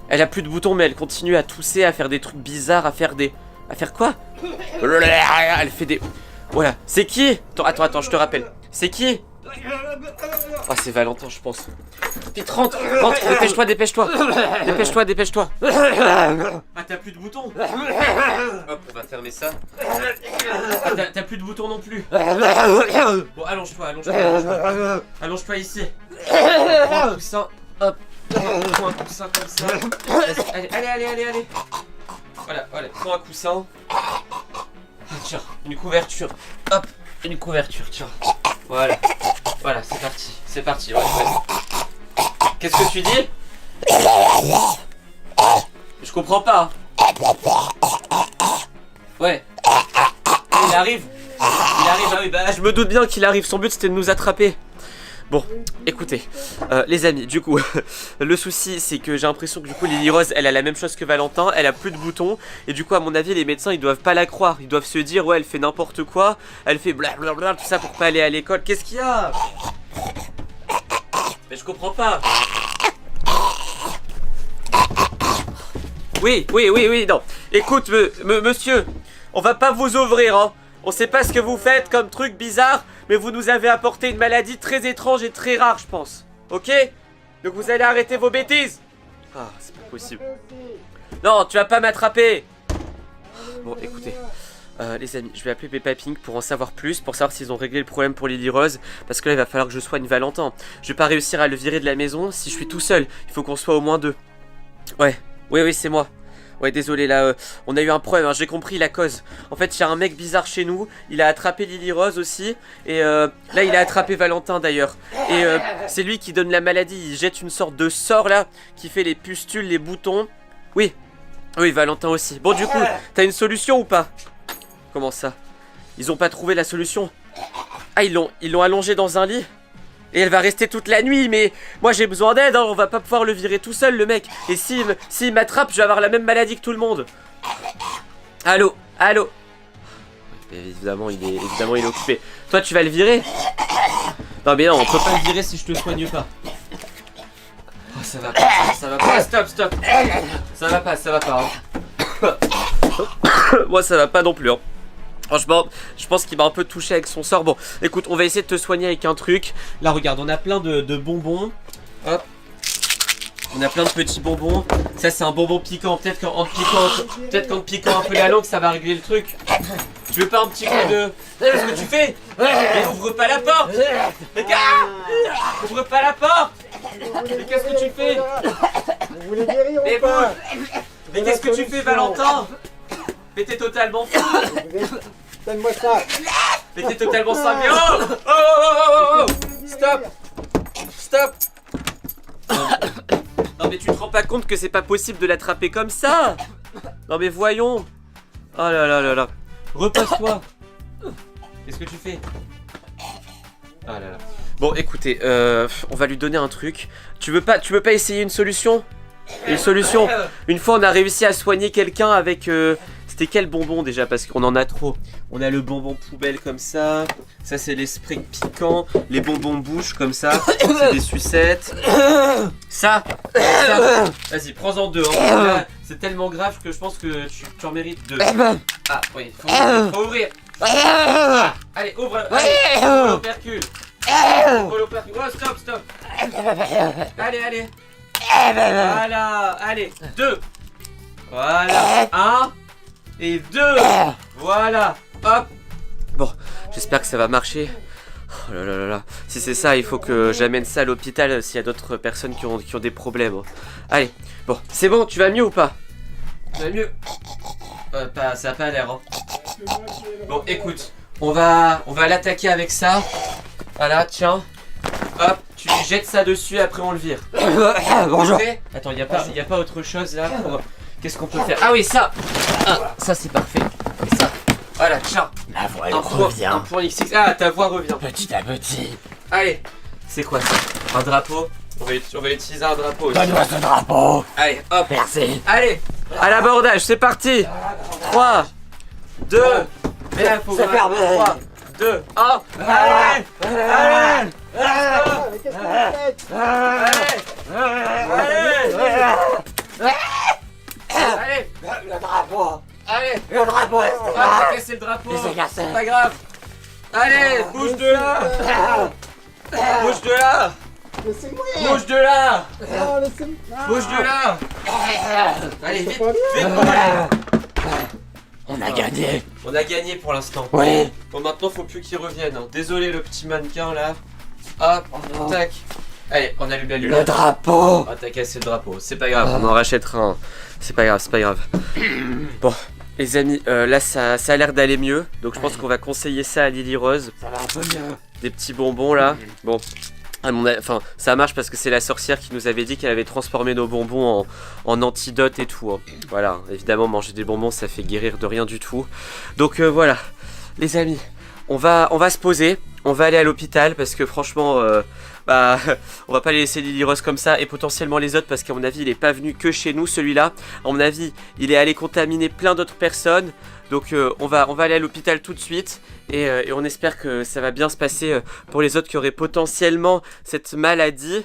Elle a plus de boutons mais elle continue à tousser, à faire des trucs bizarres, à faire des... À faire quoi? Elle fait des... Voilà, c'est qui? Attends, je te rappelle. C'est qui? Oh, c'est Valentin, je pense. Vite, rentre, dépêche-toi. Dépêche-toi. Ah, t'as plus de boutons? Hop, on va fermer ça. Ah, t'as plus de boutons non plus. Bon, allonge-toi. Allonge-toi ici. Prends un coussin, hop. Prends un coussin comme ça. Allez. Voilà, prends un coussin. Ah, tiens, une couverture. Hop, une couverture, tiens. Voilà, c'est parti. Ouais. Qu'est-ce que tu dis? Je comprends pas. Ouais. Il arrive, ah oui, bah je me doute bien qu'il arrive. Son but c'était de nous attraper. Bon, écoutez, les amis, du coup, le souci c'est que j'ai l'impression que du coup Lily Rose, elle a la même chose que Valentin, elle a plus de boutons, et du coup à mon avis les médecins ils doivent pas la croire, ils doivent se dire ouais elle fait n'importe quoi, elle fait blablabla, tout ça pour pas aller à l'école, qu'est-ce qu'il y a? Mais je comprends pas. Oui, non, écoute monsieur, on va pas vous ouvrir hein. On sait pas ce que vous faites comme truc bizarre, mais vous nous avez apporté une maladie très étrange et très rare, je pense. Ok? Donc vous allez arrêter vos bêtises. Ah, c'est pas possible. Non, tu vas pas m'attraper. Bon, écoutez, les amis, je vais appeler Peppa Pig pour en savoir plus, pour savoir s'ils ont réglé le problème pour Lily Rose, parce que là, il va falloir que je soigne Valentin. Je vais pas réussir à le virer de la maison si je suis tout seul. Il faut qu'on soit au moins deux. Ouais, oui, c'est moi. Ouais, désolé, là, on a eu un problème, hein, j'ai compris la cause. En fait, il y a un mec bizarre chez nous, il a attrapé Lily Rose aussi, et là, il a attrapé Valentin d'ailleurs. Et c'est lui qui donne la maladie, il jette une sorte de sort là, qui fait les pustules, les boutons. Oui, Valentin aussi. Bon, du coup, t'as une solution ou pas? Comment ça? Ils ont pas trouvé la solution? Ah, ils l'ont allongé dans un lit? Et elle va rester toute la nuit, mais moi j'ai besoin d'aide, hein, on va pas pouvoir le virer tout seul le mec. Et s'il m'attrape, je vais avoir la même maladie que tout le monde. Allô? Évidemment, il est occupé. Toi, tu vas le virer? Non mais non, on peut pas le virer si je te soigne pas. Oh, ça va pas, stop. Ça va pas, hein. Moi ça va pas non plus, hein. Franchement, je pense qu'il m'a un peu touché avec son sort. Bon, écoute, on va essayer de te soigner avec un truc. Là, regarde, on a plein de bonbons. Hop. On a plein de petits bonbons. Ça, c'est un bonbon piquant. Peut-être qu'en te piquant un peu la langue, ça va régler le truc. Tu veux pas un petit coup de... Qu'est-ce que tu fais? Mais ouvre pas la porte. Mais ouvre pas la porte. Mais qu'est-ce que tu fais? Vous voulez guérir ou pas? Mais qu'est-ce que tu fais, Valentin? Mais t'es totalement fou. Donne-moi ça. Mais t'es totalement cinglé. Oh, Stop. Non mais tu te rends pas compte que c'est pas possible de l'attraper comme ça? Non mais voyons. Oh là. Repose-toi. Qu'est-ce que tu fais? Ah là. Bon écoutez, on va lui donner un truc. Tu veux pas essayer une solution? Une solution. Une fois on a réussi à soigner quelqu'un avec... C'était quel bonbon déjà? Parce qu'on en a trop. On a le bonbon poubelle comme ça. Ça c'est les sprays piquants. Les bonbons bouche comme ça. C'est des sucettes. Ça. Vas-y, prends-en deux. Hein. C'est tellement grave que je pense que tu en mérites deux. Ah oui, faut ouvrir. Allez, ouvre. Allez, ouvre l'opercule. Oh, stop. Allez. Voilà, allez, 2. Voilà, 1 et 2. Voilà, hop. Bon, j'espère que ça va marcher. Oh là. Si c'est ça, il faut que j'amène ça à l'hôpital s'il y a d'autres personnes qui ont des problèmes. Allez, bon, c'est bon, tu vas mieux ou pas? Tu vas mieux? Ça a pas l'air. Hein. Bon, écoute, on va l'attaquer avec ça. Voilà, tiens. Hop, tu lui jettes ça dessus, après on le vire. Bonjour. Attends, y a pas autre chose là pour... Qu'est-ce qu'on peut faire? Ah oui, ça. Ah, ça c'est parfait. Et ça. Voilà, tiens. Ma voix elle Un revient. point XX. Ah, ta voix revient. Petit à petit. Allez, c'est quoi ça? Un drapeau? On va utiliser un drapeau aussi. Donne-moi ce drapeau. Allez, hop. Merci. Allez, à l'abordage, c'est parti. 3, 2, mais là, faut 3, 2, 1. Allez, allez. Ah, mais qu'est-ce que vous faites? Allez, Le drapeau. allez. Le drapeau. Ah, t'as cassé le drapeau. Il s'est cassé. C'est pas grave. Allez, bouge de là. Bouge de là. Laissez-moi. Bouge de là. Non, laissez-moi. Bouge de là. Allez, vite, pas bien. vite. On a gagné. On a gagné pour l'instant. Oui. Bon, maintenant, faut plus qu'il revienne. Hein. Désolé, le petit mannequin là. Hop, tac. Allez, on allume la lumière. Le drapeau. Ah, t'as cassé le drapeau. C'est pas grave, on en rachètera un. C'est pas grave, c'est pas grave. Bon, les amis, là, ça a l'air d'aller mieux. Donc, je pense qu'on va conseiller ça à Lily Rose. Ça va un peu mieux. Des petits bonbons là. Bon. Enfin, ça marche parce que c'est la sorcière qui nous avait dit qu'elle avait transformé nos bonbons en antidote et tout. Hein. Voilà, évidemment, manger des bonbons, ça fait guérir de rien du tout. Donc voilà, les amis, on va se poser. On va aller à l'hôpital parce que franchement, on va pas laisser Lily Rose comme ça et potentiellement les autres parce qu'à mon avis, il est pas venu que chez nous celui-là. À mon avis, il est allé contaminer plein d'autres personnes. Donc on va aller à l'hôpital tout de suite et on espère que ça va bien se passer pour les autres qui auraient potentiellement cette maladie.